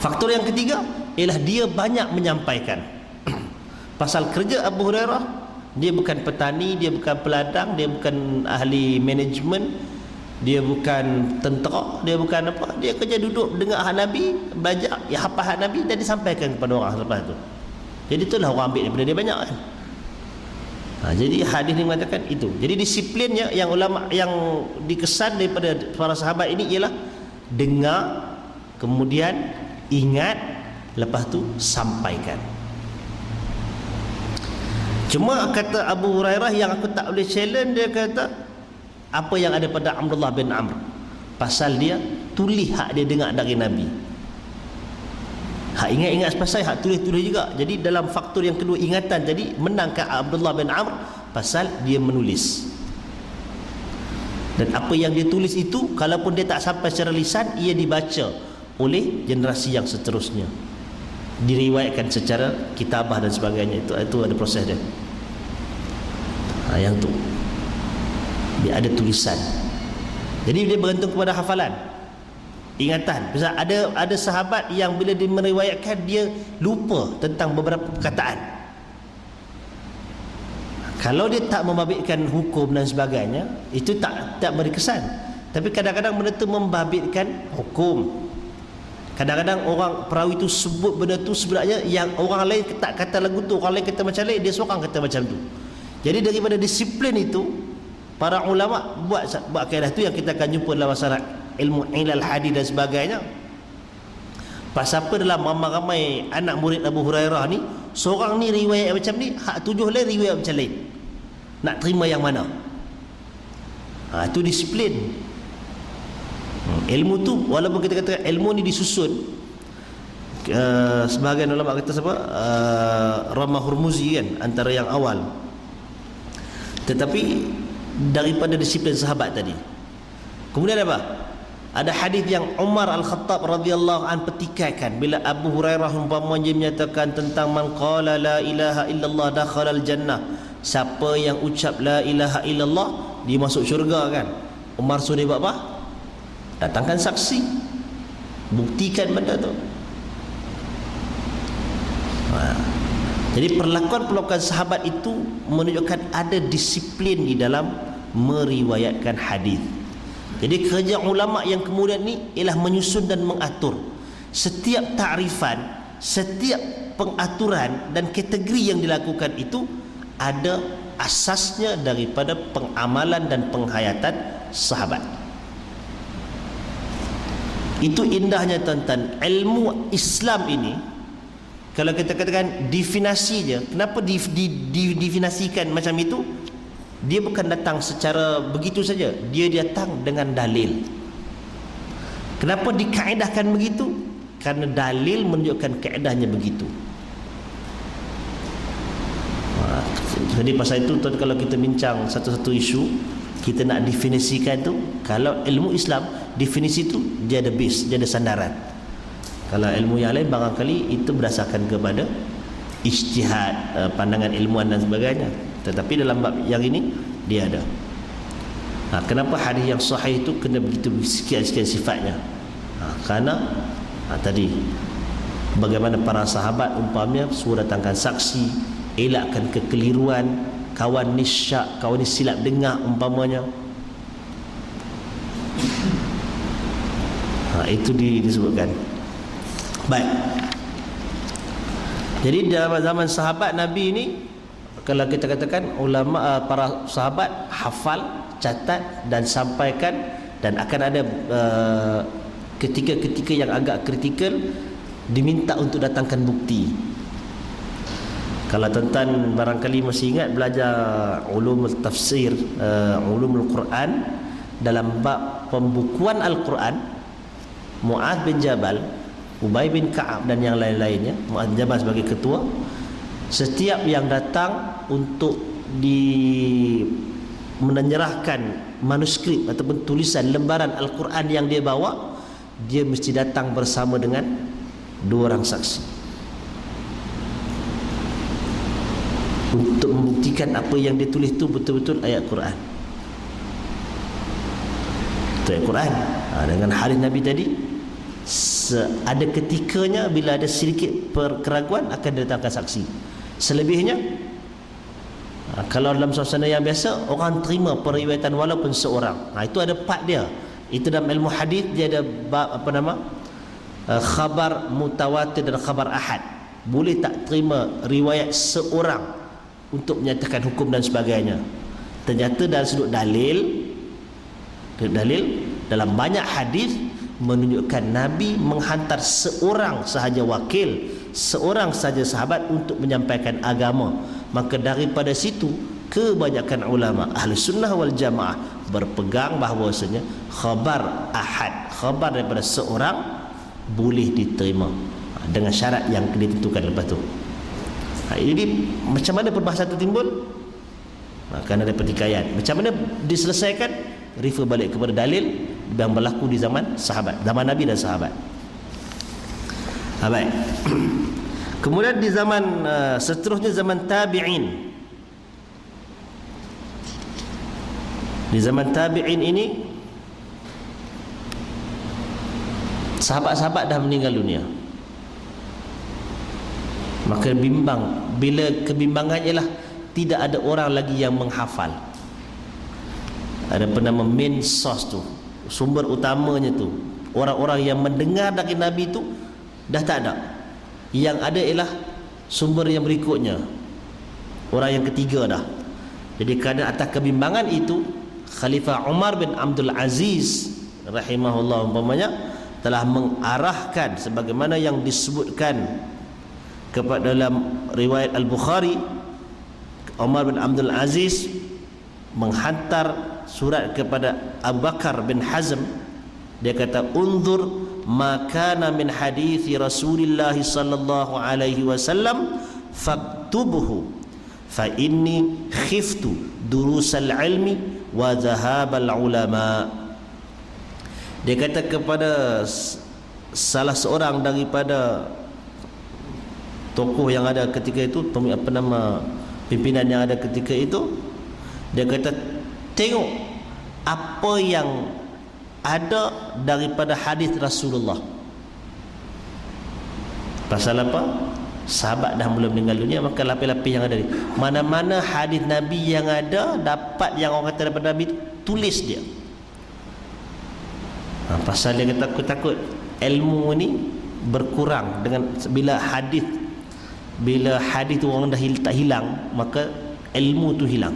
Faktor yang ketiga ialah dia banyak menyampaikan. Pasal kerja Abu Hurairah, dia bukan petani, dia bukan peladang, dia bukan ahli manajemen, dia bukan tentera, dia bukan apa, dia kerja duduk dengar hak Nabi, belajar ya hafal hak Nabi dan disampaikan kepada orang selepas tu. Jadi itulah orang ambil daripada dia banyak kan. Jadi hadis ni mengatakan itu. Jadi disiplinnya yang ulama yang dikesan daripada para sahabat ini ialah dengar, kemudian ingat, lepas tu sampaikan. Cuma kata Abu Hurairah yang aku tak boleh challenge, dia kata apa yang ada pada Abdullah bin Amr, pasal dia tulis hak dia dengar dari Nabi. Hak ingat-ingat pasal hak tulis-tulis juga. Jadi dalam faktor yang kedua, ingatan, tadi menangkan Abdullah bin Amr pasal dia menulis. Dan apa yang dia tulis itu, kalaupun dia tak sampai secara lisan, ia dibaca oleh generasi yang seterusnya, diriwayatkan secara kitabah dan sebagainya. Itu ada proses dia. Yang tu dia ada tulisan. Jadi dia bergantung kepada hafalan, ingatan. Misal ada sahabat yang bila dia meriwayatkan, dia lupa tentang beberapa perkataan. Kalau dia tak membabitkan hukum dan sebagainya, itu tak beri kesan. Tapi kadang-kadang benda tu membabitkan hukum. Kadang-kadang orang perawi tu sebut benda tu sebenarnya yang orang lain tak kata lagu tu, orang lain kata macam lain, dia seorang kata macam tu. Jadi daripada disiplin itu, para ulama buat kaedah tu yang kita akan jumpa dalam masalah ilmu ilal hadis dan sebagainya. Pasal apa dalam ramai-ramai anak murid Abu Hurairah ni, seorang ni riwayat macam ni, hak tujuh lain riwayat macam lain. Nak terima yang mana? Itu disiplin. Ilmu tu, walaupun kita kata ilmu ni disusun, sebahagian ulama kata siapa, Rama Hurmuzi kan, antara yang awal. Tetapi daripada disiplin sahabat tadi, kemudian apa? Ada hadis yang Umar Al-Khattab radhiyallahu an petikaikan bila Abu Hurairah umpamanya menyatakan tentang man qala la ilaha illallah dakhala al-jannah. Siapa yang ucap la ilaha illallah dia masuk syurga kan. Umar suruh dia buat apa? Datangkan saksi. Buktikan benda tu. Jadi perlakuan-perlakuan sahabat itu menunjukkan ada disiplin di dalam meriwayatkan hadis. Jadi kerja ulama yang kemudian ni ialah menyusun dan mengatur setiap takrifan, setiap pengaturan dan kategori yang dilakukan itu ada asasnya daripada pengamalan dan penghayatan sahabat. Itu indahnya tuan-tuan, ilmu Islam ini kalau kita katakan definisinya, kenapa didefinisikan macam itu? Dia bukan datang secara begitu saja, dia datang dengan dalil. Kenapa dikaedahkan begitu? Karena dalil menunjukkan kaedahnya begitu. Jadi pasal itu tuan, kalau kita bincang satu-satu isu, kita nak definisikan tu, kalau ilmu Islam definisi tu dia ada base, dia ada sandaran. Kalau ilmu yang lain barangkali itu berdasarkan kepada ijtihad, pandangan ilmuwan dan sebagainya. Tetapi dalam bab yang ini dia ada. Kenapa hadis yang sahih itu kena begitu sekian-sekian sifatnya? Kerana tadi bagaimana para sahabat umpamanya suruh datangkan saksi, elakkan kekeliruan, kawan ni syak, kawan ni silap dengar umpamanya. Itu disebutkan. Baik. Jadi dalam zaman sahabat Nabi ini, kalau kita katakan ulama, para sahabat hafal, catat dan sampaikan, dan akan ada ketika-ketika yang agak kritikal diminta untuk datangkan bukti. Kalau tuan-tuan barangkali masih ingat belajar ulumul tafsir, ulumul Quran, dalam bab pembukuan Al-Quran, Mu'adz bin Jabal, Ubay bin Ka'ab dan yang lain-lainnya, Mu'adz bin Jabal sebagai ketua, setiap yang datang untuk menyerahkan manuskrip ataupun tulisan lembaran Al-Quran yang dia bawa, dia mesti datang bersama dengan 2 orang saksi untuk membuktikan apa yang dia tulis itu betul-betul ayat Quran. Itu ayat Quran. Dengan hadis Nabi tadi, ada ketikanya bila ada sedikit keraguan akan didatangkan saksi. Selebihnya, kalau dalam suasana yang biasa, orang terima periwayatan walaupun seorang. Itu ada part dia. Itu dalam ilmu hadis dia ada khabar mutawatir dan khabar ahad. Boleh tak terima riwayat seorang untuk menyatakan hukum dan sebagainya. Ternyata dalam sudut dalil dalam banyak hadis menunjukkan Nabi menghantar seorang sahaja wakil, seorang sahaja sahabat untuk menyampaikan agama. Maka daripada situ kebanyakan ulama ahli sunnah wal jamaah berpegang bahawasanya khabar ahad, khabar daripada seorang boleh diterima dengan syarat yang ditentukan lepas tu. Jadi macam mana perbahasan itu timbul? Kerana ada pertikaian. Macam mana diselesaikan? Refer balik kepada dalil yang berlaku di zaman sahabat, zaman Nabi dan sahabat. Baik. Kemudian di zaman seterusnya, zaman tabi'in. Di zaman tabi'in ini sahabat-sahabat dah meninggal dunia. Maka bimbang. Bila kebimbangan ialah tidak ada orang lagi yang menghafal. Ada penama main source tu, sumber utamanya tu, orang-orang yang mendengar dari Nabi tu dah tak ada. Yang ada ialah sumber yang berikutnya, orang yang ketiga dah. Jadi kerana atas kebimbangan itu, Khalifah Umar bin Abdul Aziz rahimahullah umpamanya telah mengarahkan sebagaimana yang disebutkan kepada dalam riwayat Al-Bukhari, Umar bin Abdul Aziz menghantar surat kepada Abu Bakar bin Hazm. Dia kata, unzur ma kana min hadithi Rasulillah sallallahu alaihi wasallam faktubuhu fa inni khiftu durusal ilmi wa dhahabal ulama. Dia kata kepada salah seorang daripada tokoh yang ada ketika itu, pimpinan yang ada ketika itu, dia kata, tengok apa yang ada daripada hadis Rasulullah. Pasal apa? Sahabat dah mula meninggal dunia, maka lapis-lapis yang ada ni, mana-mana hadis Nabi yang ada, dapat yang orang kata daripada Nabi, tulis dia. Pasal dia kata, aku takut ilmu ni berkurang dengan bila hadis tu orang dah tak hilang, maka ilmu tu hilang.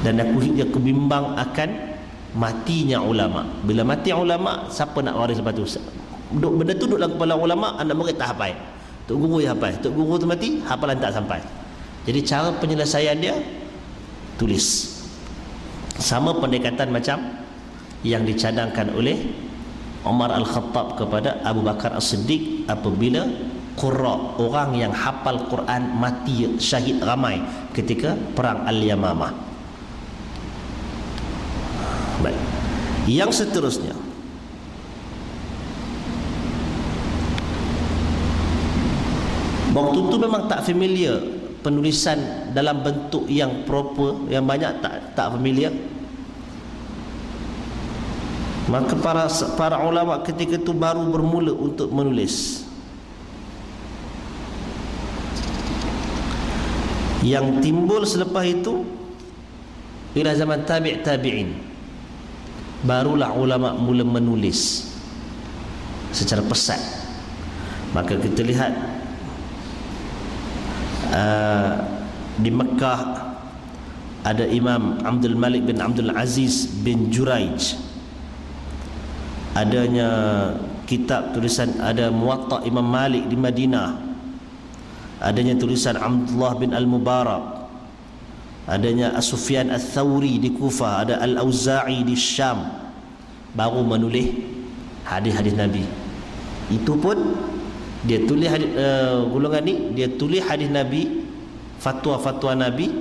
Dan aku bimbang akan matinya ulama. Bila mati ulama, siapa nak waris lepas tu? Benda tu duduk dalam kepala ulama, anak murid tak hafal, tok guru yang hafal, tok guru tu mati, hafalan tak sampai. Jadi cara penyelesaian dia, tulis. Sama pendekatan macam yang dicadangkan oleh Umar Al-Khattab kepada Abu Bakar As-Siddiq apabila qurra, orang yang hafal Quran, mati syahid ramai ketika perang Al-Yamamah. Baik. Yang seterusnya, waktu tu memang tak familiar penulisan dalam bentuk yang proper, yang banyak tak familiar. Maka para ulama ketika itu baru bermula untuk menulis. Yang timbul selepas itu ialah zaman tabi'in. Barulah ulama mula menulis secara pesat. Maka kita lihat di Mekah ada Imam Abdul Malik bin Abdul Aziz bin Juraij, adanya kitab tulisan, ada Muwatta Imam Malik di Madinah, adanya tulisan Abdullah bin Al-Mubarak, adanya As-Sufyan Al-Thawri di Kufah, ada Al-Auza'i di Syam, baru menulis hadis-hadis Nabi. Itu pun dia tulis golongan ni, dia tulis hadis Nabi, fatwa-fatwa Nabi,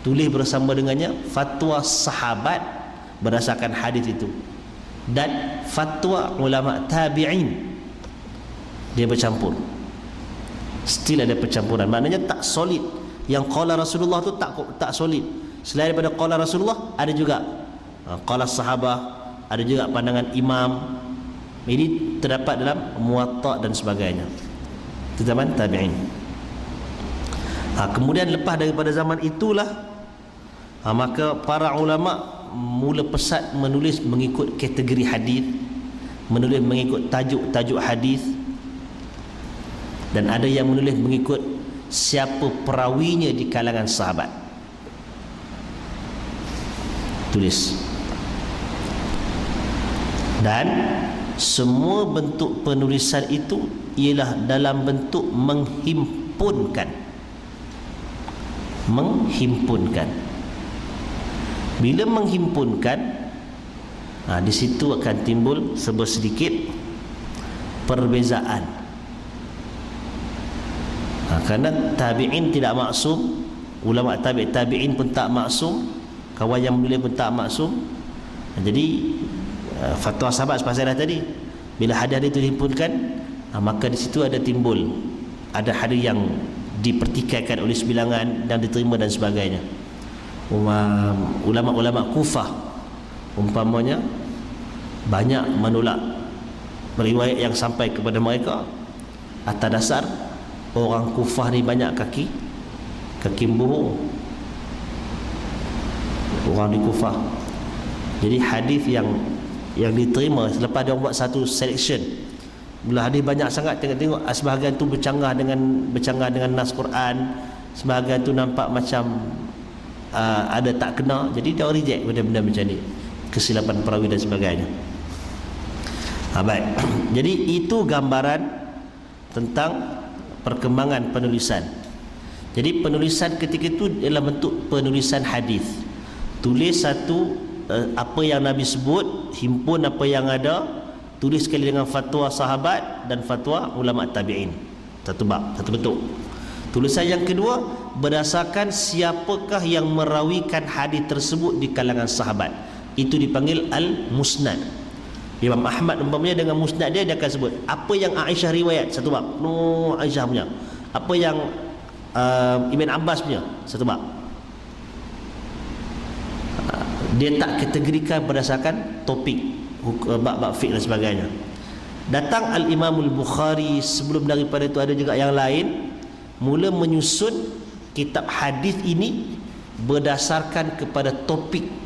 tulis bersama dengannya fatwa sahabat berdasarkan hadis itu, dan fatwa ulama tabi'in, dia bercampur. Still ada percampuran, maknanya tak solid. Yang qala Rasulullah tu tak solid. Selain daripada qala Rasulullah, ada juga qala sahabah, ada juga pandangan imam. Ini terdapat dalam Muwatta dan sebagainya. Itu zaman tabi'in. Kemudian lepas daripada zaman itulah, maka para ulama mula pesat menulis mengikut kategori hadis, menulis mengikut tajuk-tajuk hadis, dan ada yang menulis mengikut siapa perawinya di kalangan sahabat. Tulis. Dan semua bentuk penulisan itu ialah dalam bentuk menghimpunkan. Bila menghimpunkan, di situ akan timbul sedikit perbezaan. Kerana tabi'in tidak maksum, ulama tabi'in pun tak maksum, kawan yang menulis pun tak maksum. Jadi fatwa sahabat sepasal tadi, bila hadis itu dihimpunkan, maka di situ ada hadis yang dipertikaikan oleh sebilangan dan diterima dan sebagainya. Ulama-ulama Kufah umpamanya banyak menolak riwayat yang sampai kepada mereka atas dasar orang Kufah ni banyak kaki burung, orang di Kufah. Jadi hadis yang diterima selepas dia buat satu selection, bila hadis banyak sangat, tengok sebahagian tu bercanggah dengan nas Quran, sebahagian tu nampak macam ada tak kena, jadi dia reject benda-benda macam ni, kesilapan perawi dan sebagainya. Baik. Jadi itu gambaran tentang perkembangan penulisan. Jadi penulisan ketika itu adalah bentuk penulisan hadis. Tulis satu apa yang Nabi sebut, himpun apa yang ada, tulis sekali dengan fatwa sahabat dan fatwa ulama tabi'in. Satu bentuk. Tulisan yang kedua berdasarkan siapakah yang merawikan hadis tersebut di kalangan sahabat. itu dipanggil Al-Musnad. Imam Ahmad umpamanya dengan musnad dia akan sebut apa yang Aisyah riwayat satu bab, Aisyah punya. Apa yang Ibn Abbas punya satu bab. Dia tak kategorikan berdasarkan topik, bab-bab fiqh dan sebagainya. Datang Al-Imam Al-Bukhari, sebelum daripada itu ada juga yang lain, mula menyusun kitab hadis ini berdasarkan kepada topik.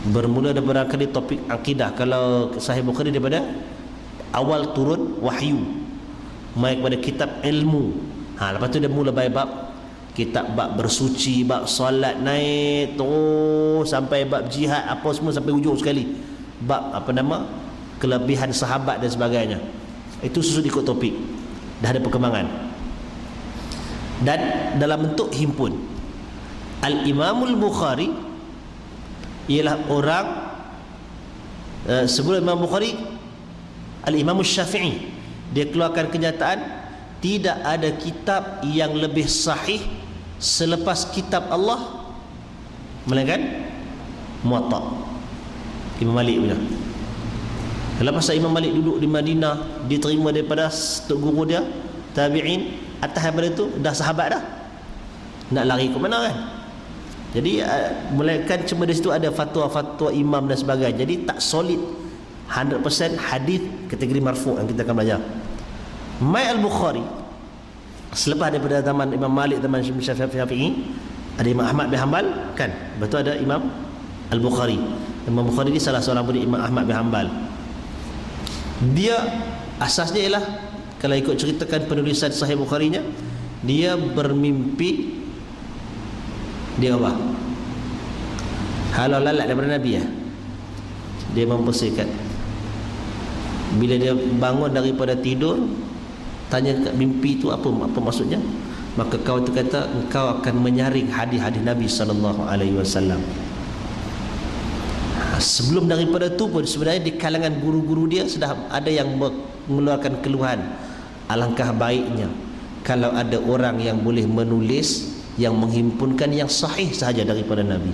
Bermula daripada topik akidah. Kalau Sahih Bukhari daripada awal turun wahyu, mai kepada kitab ilmu. Lepas tu dia mula bab kitab bab bersuci, bab solat, naik terus sampai bab jihad, apa semua sampai ujung sekali. Bab kelebihan sahabat dan sebagainya. Itu susun ikut topik. Dah ada perkembangan. Dan dalam bentuk himpun. Al-Imamul Bukhari ialah orang sebelum Imam Bukhari, Al-Imam Syafi'i, dia keluarkan kenyataan tidak ada kitab yang lebih sahih selepas kitab Allah melainkan Muwatta, Imam Malik punya. Lepas Imam Malik duduk di Madinah, diterima daripada tok guru dia, tabi'in, atas daripada itu dah sahabat dah, nak lari ke mana kan. Jadi melainkan cuma di situ ada fatwa-fatwa imam dan sebagainya. Jadi tak solid 100% hadis kategori marfu' yang kita akan belajar. Mai Al-Bukhari selepas daripada zaman Imam Malik, zaman Syafi'i, ada Imam Ahmad bin Hanbal kan. Betul, ada Imam Al-Bukhari. Imam Bukhari ni salah seorang murid Imam Ahmad bin Hanbal. Dia asasnya ialah, kalau ikut ceritakan penulisan Sahih Bukhari-nya, dia bermimpi dia apa? Halau lalat daripada Nabi ya. Dia membersihkan. Bila dia bangun daripada tidur, tanya kat mimpi itu apa maksudnya, maka kau itu kata engkau akan menyaring hadis-hadis Nabi SAW. Sebelum daripada itu pun sebenarnya di kalangan guru-guru dia sudah ada yang mengeluarkan keluhan, alangkah baiknya kalau ada orang yang boleh menulis yang menghimpunkan yang sahih sahaja daripada Nabi.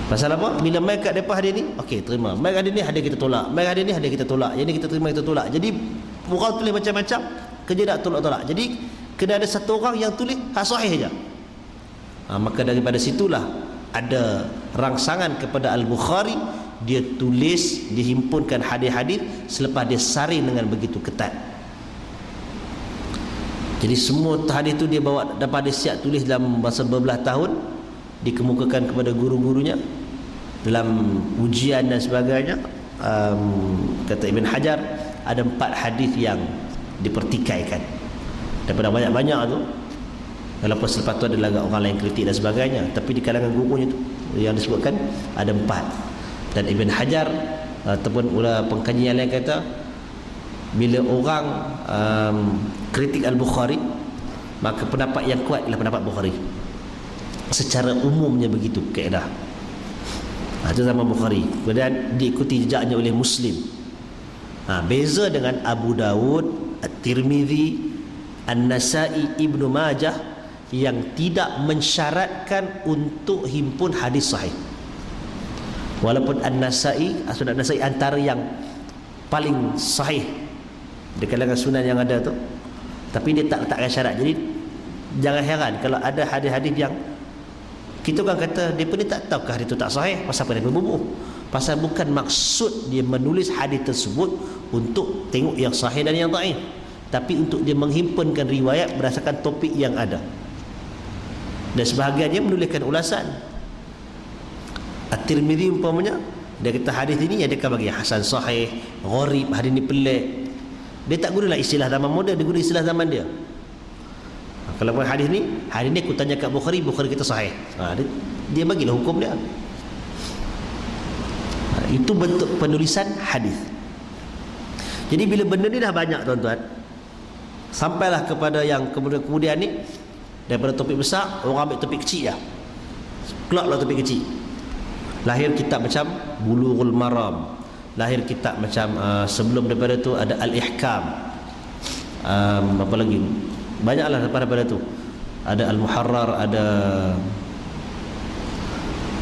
Pasal apa? Bila mai kat depan hadis ni, okey terima. Mai hadis ni hadis kita tolak. Mai hadis ni hadis kita tolak. Yang ni kita terima, kita tolak. Jadi orang tulis macam-macam, kerja tak tolak-tolak. Jadi kena ada satu orang yang tulis hak sahih saja. Maka daripada situlah ada rangsangan kepada Al-Bukhari, dia tulis, dihimpunkan hadis-hadis selepas dia saring dengan begitu ketat. Jadi semua hadis tu dia bawa, dapat dia siap tulis dalam masa berbelah tahun, dikemukakan kepada guru-gurunya dalam ujian dan sebagainya. Kata Ibn Hajar, ada 4 hadis yang dipertikaikan daripada banyak-banyak tu. Walaupun selepas tu ada lagi orang lain kritik dan sebagainya, tapi di kalangan gurunya tu yang disebutkan ada 4. Dan Ibn Hajar ataupun pengkaji yang lain kata, bila orang kritik Al-Bukhari, maka pendapat yang kuat adalah pendapat Bukhari. Secara umumnya begitu kaedah. Itu zaman Bukhari. Kemudian diikuti jejaknya oleh Muslim. Beza dengan Abu Dawud, At-Tirmidzi, An-Nasai, Ibnu Majah yang tidak mensyaratkan untuk himpun hadis sahih. Walaupun An-Nasai, Sunan An-Nasai antara yang paling sahih di kalangan sunan yang ada tu, tapi dia tak letakkan syarat. Jadi jangan heran kalau ada hadis-hadis yang kita kan kata dia pun tak tahu hadis itu tak sahih. Pasal apa dia berbubuh? Pasal bukan maksud dia menulis hadis tersebut untuk tengok yang sahih dan yang dhaif, tapi untuk dia menghimpunkan riwayat berdasarkan topik yang ada. Dan sebahagiannya menuliskan ulasan. At-Tirmidzi umpamanya, dia kata hadis ini dia akan bagi hasan sahih, gharib, hadis ini pelik. Dia tak gunalah istilah zaman moden, dia guna istilah zaman dia. Kalau hadis ni aku tanya kat Bukhari, Bukhari kita sahih. Dia bagilah hukum dia. Itu bentuk penulisan hadis. Jadi bila benda ni dah banyak tuan-tuan, sampailah kepada yang kemudian ni, daripada topik besar orang ambil topik kecil je. Keluarlah topik kecil. Lahir kitab macam Bulughul Maram, lahir kitab macam sebelum daripada tu ada Al-Ihkam, apa lagi, banyaklah daripada tu ada Al-Muharrar, ada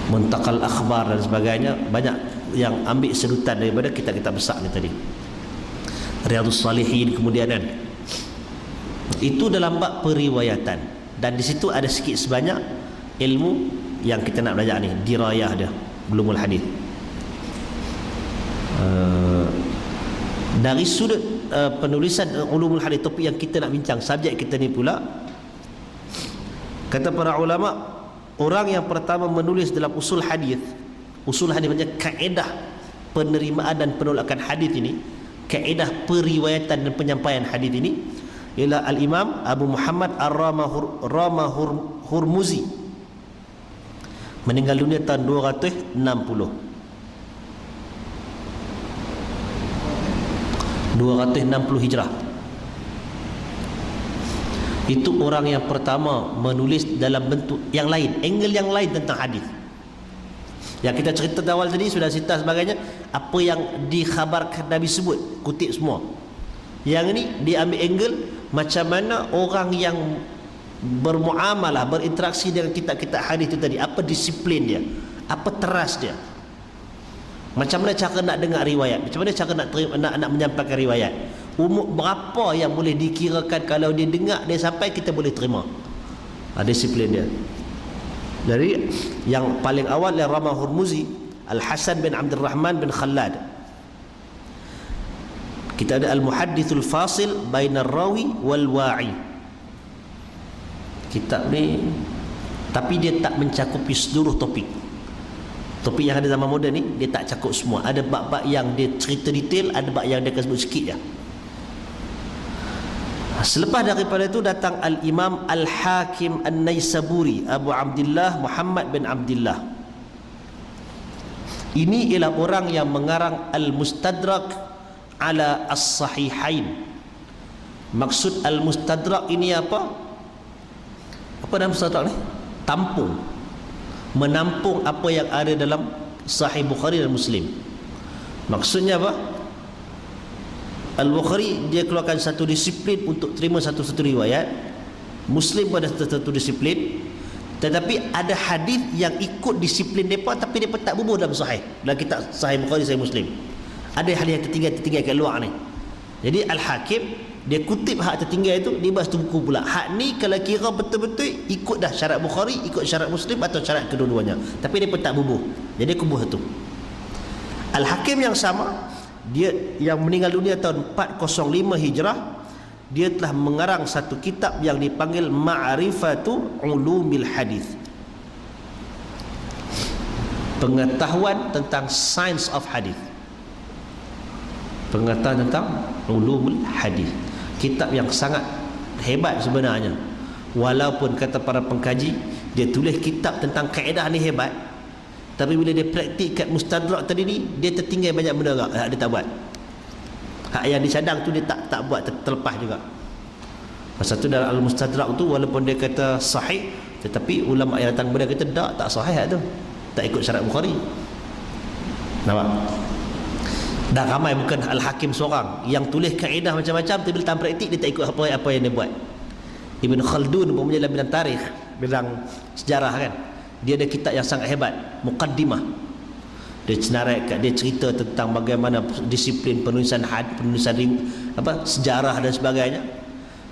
Muntakal Akhbar dan sebagainya, banyak yang ambil sedutan daripada kitab-kitab besar ni tadi. Riyadhus Salihin kemudian kan. Itu dalam bab periwayatan, dan di situ ada sikit sebanyak ilmu yang kita nak belajar ni, dirayah dia, ulumul hadis. Dari sudut penulisan ulumul hadis, topik yang kita nak bincang, subjek kita ni pula, kata para ulama, orang yang pertama menulis dalam usul hadis macam kaedah penerimaan dan penolakan hadis ini, kaedah periwayatan dan penyampaian hadis ini, ialah Al-Imam Abu Muhammad Ar-Rama Hurmuzi, meninggal dunia tahun 260 Hijrah. Itu orang yang pertama menulis dalam bentuk yang lain, angle yang lain tentang hadis. Yang kita cerita awal tadi sudah cerita sebagainya, apa yang dikhabarkan Nabi sebut, kutip semua. Yang ini dia ambil angle macam mana orang yang bermuamalah, berinteraksi dengan kitab-kitab hadis itu tadi, apa disiplin dia, apa teras dia, macam mana cara nak dengar riwayat, macam mana cara nak menyampaikan riwayat, umur berapa yang boleh dikirakan kalau dia dengar, dia sampai kita boleh terima. Disiplin dia. Dari yang paling awal yang Rama Hurmuzi, Al-Hasan bin Abdul Rahman bin Khallad. Kita ada Al-Muhaddithul Fasil Bainar Rawi wal Wa'i. Kitab ni, tapi dia tak mencakupi seluruh topik. Topik yang ada zaman moden ni dia tak cakup semua. Ada bab-bab yang dia cerita detail, ada bab yang dia akan sebut sikit je. Selepas daripada itu datang Al-Imam Al-Hakim An-Naisaburi, Abu Abdullah Muhammad bin Abdullah. Ini ialah orang yang mengarang Al-Mustadrak ala As-Sahihain. Maksud Al-Mustadrak ini apa? Apa nama Mustadrak ni? Tampung, menampung apa yang ada dalam Sahih Bukhari dan Muslim. Maksudnya apa? Al-Bukhari dia keluarkan satu disiplin untuk terima satu-satu riwayat, Muslim pun ada satu disiplin, tetapi ada hadis yang ikut disiplin mereka tapi mereka tak bubuh dalam Sahih, dalam kitab Sahih Bukhari, Sahih Muslim. Ada hadis yang tertinggal kat luar ni. Jadi Al-Hakim dia kutip hak tertinggal itu, dia bahas tu buku pula. Hak ni kalau kira betul-betul ikut dah syarat Bukhari, ikut syarat Muslim atau syarat kedua-duanya, tapi dia pun tak bubuh, jadi kubuh tu. Al-Hakim yang sama, dia yang meninggal dunia tahun 405 Hijrah, dia telah mengarang satu kitab yang dipanggil Ma'rifatu Ulumil Hadis, pengetahuan tentang science of hadis, pengetahuan tentang ulumul hadis. Kitab yang sangat hebat sebenarnya, walaupun kata para pengkaji dia tulis kitab tentang kaedah ni hebat, tapi bila dia praktik kat Mustadrak tadi ni, dia tertinggal banyak benda juga. Dia tak buat hak yang dicadang tu, dia tak buat, terlepas juga. Pasal tu dalam Al-Mustadrak tu, walaupun dia kata sahih, tetapi ulama yang datang kepada kita tak sahih tu, tak ikut syarat Bukhari. Nampak? Dah ramai bukan Al-Hakim seorang yang tulis kaedah macam-macam, tapi dalam praktik dia tak ikut apa yang dia buat. Ibn Khaldun pun dalam bidang tarikh, bidang sejarah kan, dia ada kitab yang sangat hebat, Muqaddimah. Dia dia cerita tentang bagaimana disiplin penulisan sejarah dan sebagainya.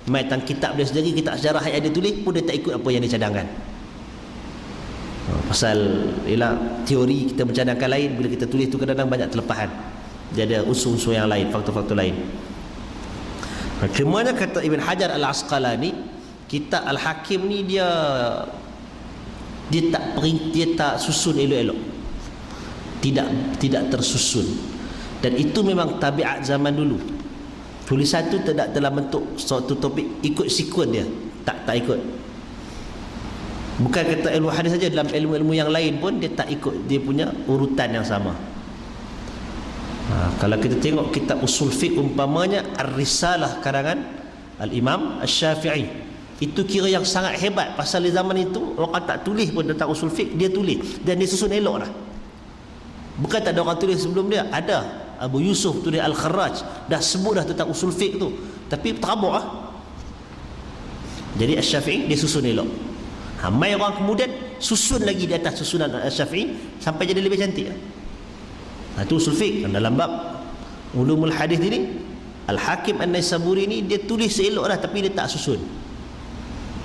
Tentang kitab dia sendiri, kitab sejarah yang dia tulis pun dia tak ikut apa yang dia cadangkan. Pasal ialah teori kita mencadangkan lain, bila kita tulis tu kadang-kadang banyak terlepahan. Dia ada unsur-unsur yang lain, faktor-faktor lain. Cumanya kata Ibn Hajar Al-Asqalani, kitab Al-Hakim ni dia tak susun elok-elok, tidak tersusun, dan itu memang tabiat zaman dulu. Tulisan tu tidak dalam bentuk suatu topik ikut sekuen dia, tak ikut. Bukan kata ilmu hadis saja, dalam ilmu-ilmu yang lain pun dia tak ikut dia punya urutan yang sama. Kalau kita tengok kitab usul fiqh umpamanya Ar-Risalah karangan Al-Imam Asy-Syafi'i, itu kira yang sangat hebat. Pasal di zaman itu orang tak tulis pun tentang usul fiqh, dia tulis dan dia susun elok dah. Bukan tak ada orang tulis sebelum dia, ada. Abu Yusuf tulis Al-Kharraj, dah sebut dah tentang usul fiqh tu, tapi terabuk lah. Jadi Asy-Syafi'i dia susun elok. Mai orang kemudian susun lagi di atas susunan Syafi'i sampai jadi lebih cantik. Itu usul fiqh dalam bab ulumul hadis ini. Al-Hakim An-Naisaburi ni dia tulis seelok dah, tapi dia tak susun.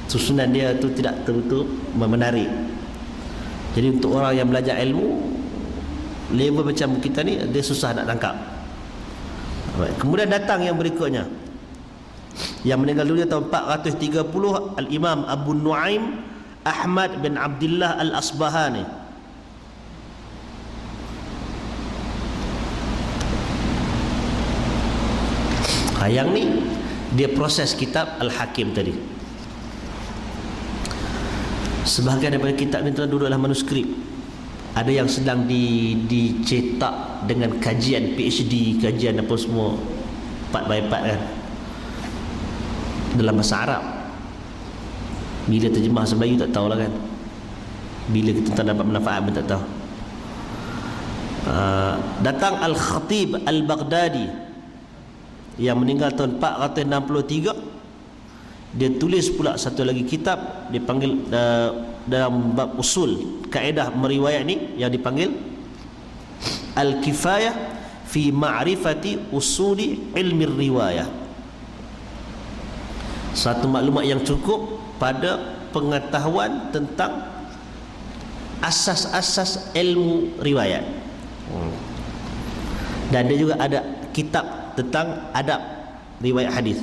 Susunan dia tu tidak betul menarik. Jadi untuk orang yang belajar ilmu level macam kita ni, dia susah nak tangkap. Kemudian datang yang berikutnya, yang meninggal dunia tahun 430, Al-Imam Abu Nuaim Ahmad bin Abdullah Al-Asbahani. Yang ni dia proses kitab Al-Hakim tadi. Sebahagian daripada kitab ni duduklah manuskrip. Ada yang sedang dicetak dengan kajian PhD, kajian apa semua, part by part kan, dalam bahasa Arab. Bila terjemah bahasa Melayu tak tahulah kan. Bila kita tak dapat manfaat pun tak tahu. Datang Al-Khatib Al-Baghdadi yang meninggal tahun 463. Dia tulis pula satu lagi kitab dipanggil dalam bab usul kaedah meriwayat ni, yang dipanggil Al-Kifayah fi Ma'rifati Usuli Ilmi Riwayah. Satu maklumat yang cukup pada pengetahuan tentang asas-asas ilmu riwayat. Dan dia juga ada kitab tentang adab riwayat hadis.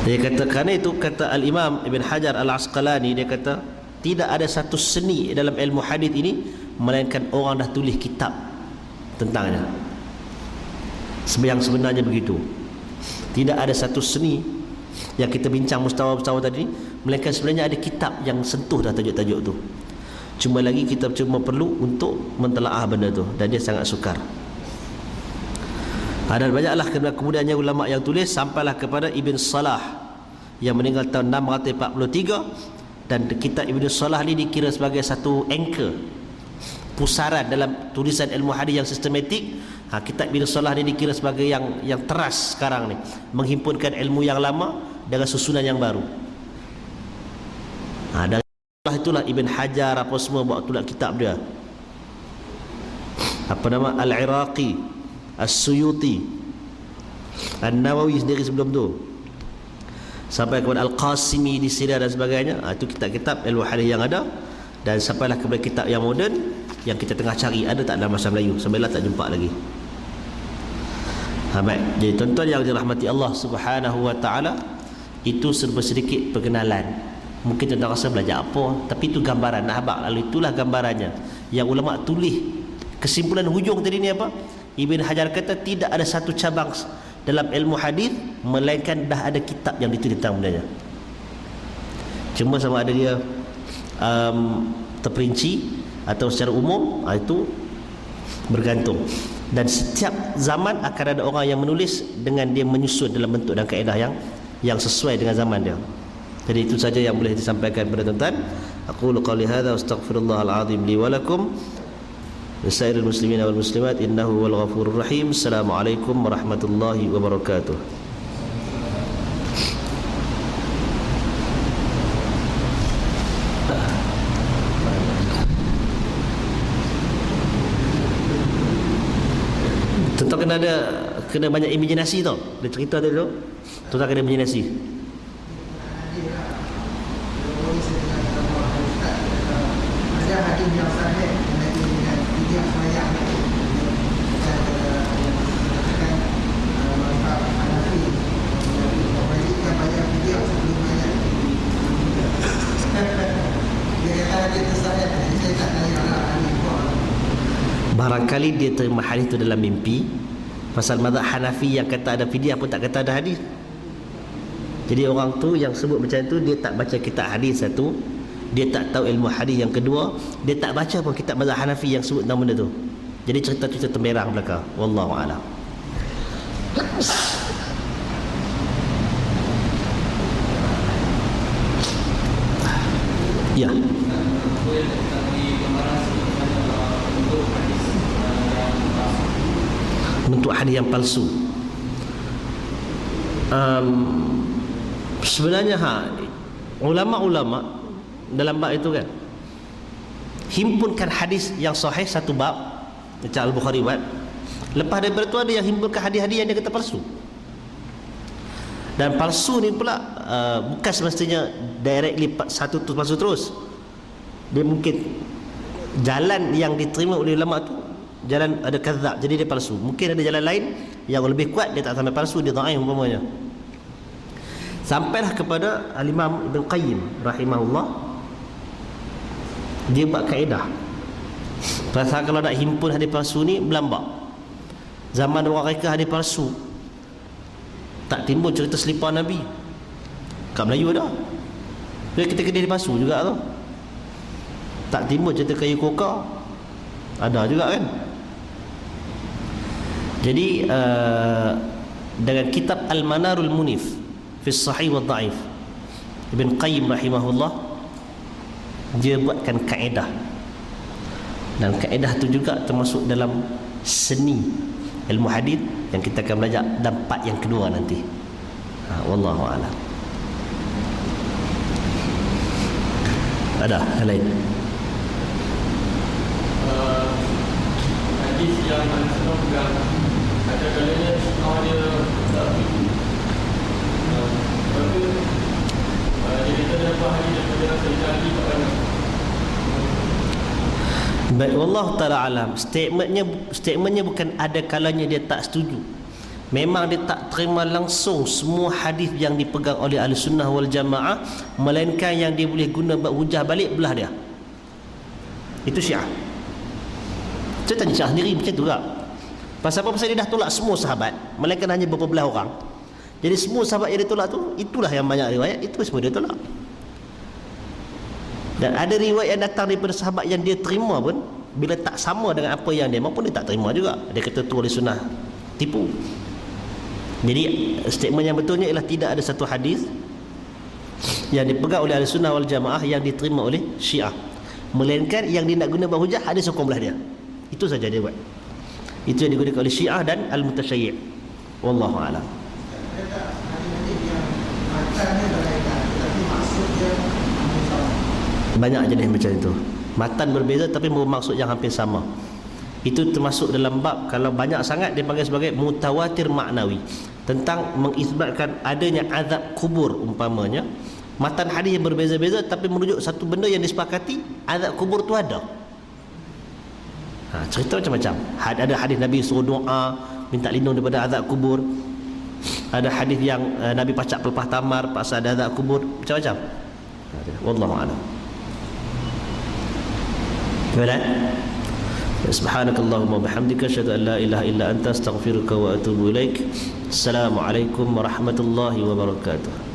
Dia kata, kerana itu kata Al-Imam Ibn Hajar Al-Asqalani, dia kata tidak ada satu seni dalam ilmu hadis ini melainkan orang dah tulis kitab tentangnya. Yang sebenarnya begitu. Tidak ada satu seni yang kita bincang mustawa-mustawa tadi, melainkan sebenarnya ada kitab yang sentuh dah tajuk-tajuk tu. Cuma lagi kita cuma perlu untuk mentelaah benda tu, dan dia sangat sukar. Dan banyaklah kemudiannya ulama yang tulis sampailah kepada Ibn Salah yang meninggal tahun 643. Dan kitab Ibn Salah ni dikira sebagai satu anchor, pusaran dalam tulisan ilmu hadis yang sistematik. Kitab Ibn Salah ni dikira sebagai yang teras sekarang ni, menghimpunkan ilmu yang lama dengan susunan yang baru. Dan itulah Ibn Hajar apa semua buat tulis kitab dia. Apa nama? Al-Iraqi, As-Suyuti, An-Nawawi sendiri sebelum tu, sampai kepada Al-Qasimi di Syria dan sebagainya. Itu kitab-kitab ilmu hadis yang ada. Dan sampailah kepada kitab yang moden yang kita tengah cari, ada tak dalam bahasa Melayu? Sampai lah tak jumpa lagi. Baik. Jadi tuan-tuan yang dirahmati Allah Subhanahu wa taala, itu serba sedikit perkenalan. Mungkin tuan-tuan rasa belajar apa, tapi itu gambaran nak habaq lalu, itulah gambarannya yang ulama tulis. Kesimpulan hujung tadi ni apa? Ibn Hajar kata tidak ada satu cabang dalam ilmu hadis melainkan dah ada kitab yang ditulis tentang bendanya. Cuma sama ada dia terperinci atau secara umum, itu bergantung. Dan setiap zaman akan ada orang yang menulis dengan dia menyusun dalam bentuk dan kaedah yang sesuai dengan zaman dia. Jadi itu saja yang boleh disampaikan kepada tuan-tuan. Aqulu qawli hadza wa astaghfirullahal azim li wa lakum lisairil muslimin wal muslimat innahu wal ghafurur rahim. Assalamualaikum warahmatullahi wabarakatuh. Tuan-tuan kena banyak imajinasi tau. Dia cerita tadi tu, tuan-tuan kena imajinasi. Hakim yang sahih dengan tiga semayang katakan mazhab Hanafi wajibkan bayar fidyah sebelum bayar. Dia kata dia tersayat, saya tak tanya ahli. Barangkali dia terima hadis itu dalam mimpi. Pasal mazhab Hanafi yang kata ada fidyah pun tak kata ada hadis. Jadi orang tu yang sebut macam tu, dia tak baca kitab hadis satu, dia tak tahu ilmu hadis yang kedua, dia tak baca pun kitab mazhab Hanafi yang sebut tentang benda tu. Jadi cerita-cerita temberang belaka. Wallahu a'lam. Ya. Bentuk hadis yang palsu. Sebenarnya ulama-ulama dalam bab itu kan himpunkan hadis yang sahih satu bab macam Al-Bukhari buat. Lepas daripada itu ada yang himpunkan hadis-hadis yang dia kata palsu. Dan palsu ni pula bukan semestinya directly satu tu palsu terus. Dia mungkin jalan yang diterima oleh ulama tu jalan ada kadzab, jadi dia palsu. Mungkin ada jalan lain yang lebih kuat, dia tak sampai palsu, dia dhaif umpamanya. Sampailah kepada Al-Imam Ibn Qayyim rahimahullah, dia buat kaedah. Pasal kalau nak himpun hadis palsu ni berlambak. Zaman orang reka hadis palsu, tak timbul cerita selipar Nabi. Kat Melayu ada. Dia kita hadis palsu juga tu. Tak timbul cerita kayu koka. Ada juga kan. Jadi dengan kitab Al-Manarul Munif fi Sahih wa Dhaif, Ibn Qayyim rahimahullah, dia buatkan kaedah. Dan kaedah tu juga termasuk dalam seni ilmu hadis yang kita akan belajar dalam part yang kedua nanti. Wallahu a'lam. Ada yang lain? Hadis yang Rasulullah pegang, ada kalanya dia tak begitu. Lepas tu dia kata dapat hadis daripada Sayyidina Ali kepada baik, wallah ta'ala alam. Statementnya bukan ada kalanya dia tak setuju. Memang dia tak terima langsung semua hadis yang dipegang oleh ahli sunnah wal jamaah, melainkan yang dia boleh guna hujah balik belah dia. Itu Syiah. Saya tanya Syiah sendiri macam tu tak? Pasal apa? Pasal dia dah tolak semua sahabat, melainkan hanya beberapa belah orang. Jadi semua sahabat yang dia tolak tu, itulah yang banyak riwayat, itu semua dia tolak. Dan ada riwayat yang datang daripada sahabat yang dia terima pun, bila tak sama dengan apa yang dia mahu pun dia tak terima juga. Dia kata tu oleh sunnah tipu. Jadi statement yang betulnya ialah tidak ada satu hadis yang dipegang oleh ahli sunnah wal jamaah yang diterima oleh Syiah, melainkan yang dia nak guna berhujah hadis hukum belah dia. Itu saja dia buat. Itu yang digunakan oleh Syiah dan Al-Mutasyayyi'. Wallahu a'lam. Banyak jenis macam itu. Matan berbeza tapi bermaksud yang hampir sama. Itu termasuk dalam bab, kalau banyak sangat dia panggil sebagai mutawatir maknawi, tentang mengisbatkan adanya azab kubur umpamanya. Matan hadis yang berbeza-beza tapi merujuk satu benda yang disepakati, azab kubur tu ada. Cerita macam-macam. Ada hadis Nabi suruh doa minta lindung daripada azab kubur. Ada hadis yang Nabi pacak pelepah tamar pasal ada azab kubur, macam-macam. Wallahu a'lam. Kemudian subhanakallahumma bihamdika asyhadu an la ilaha illa anta astaghfiruka wa atubu ilaik. Assalamualaikum warahmatullahi wabarakatuh.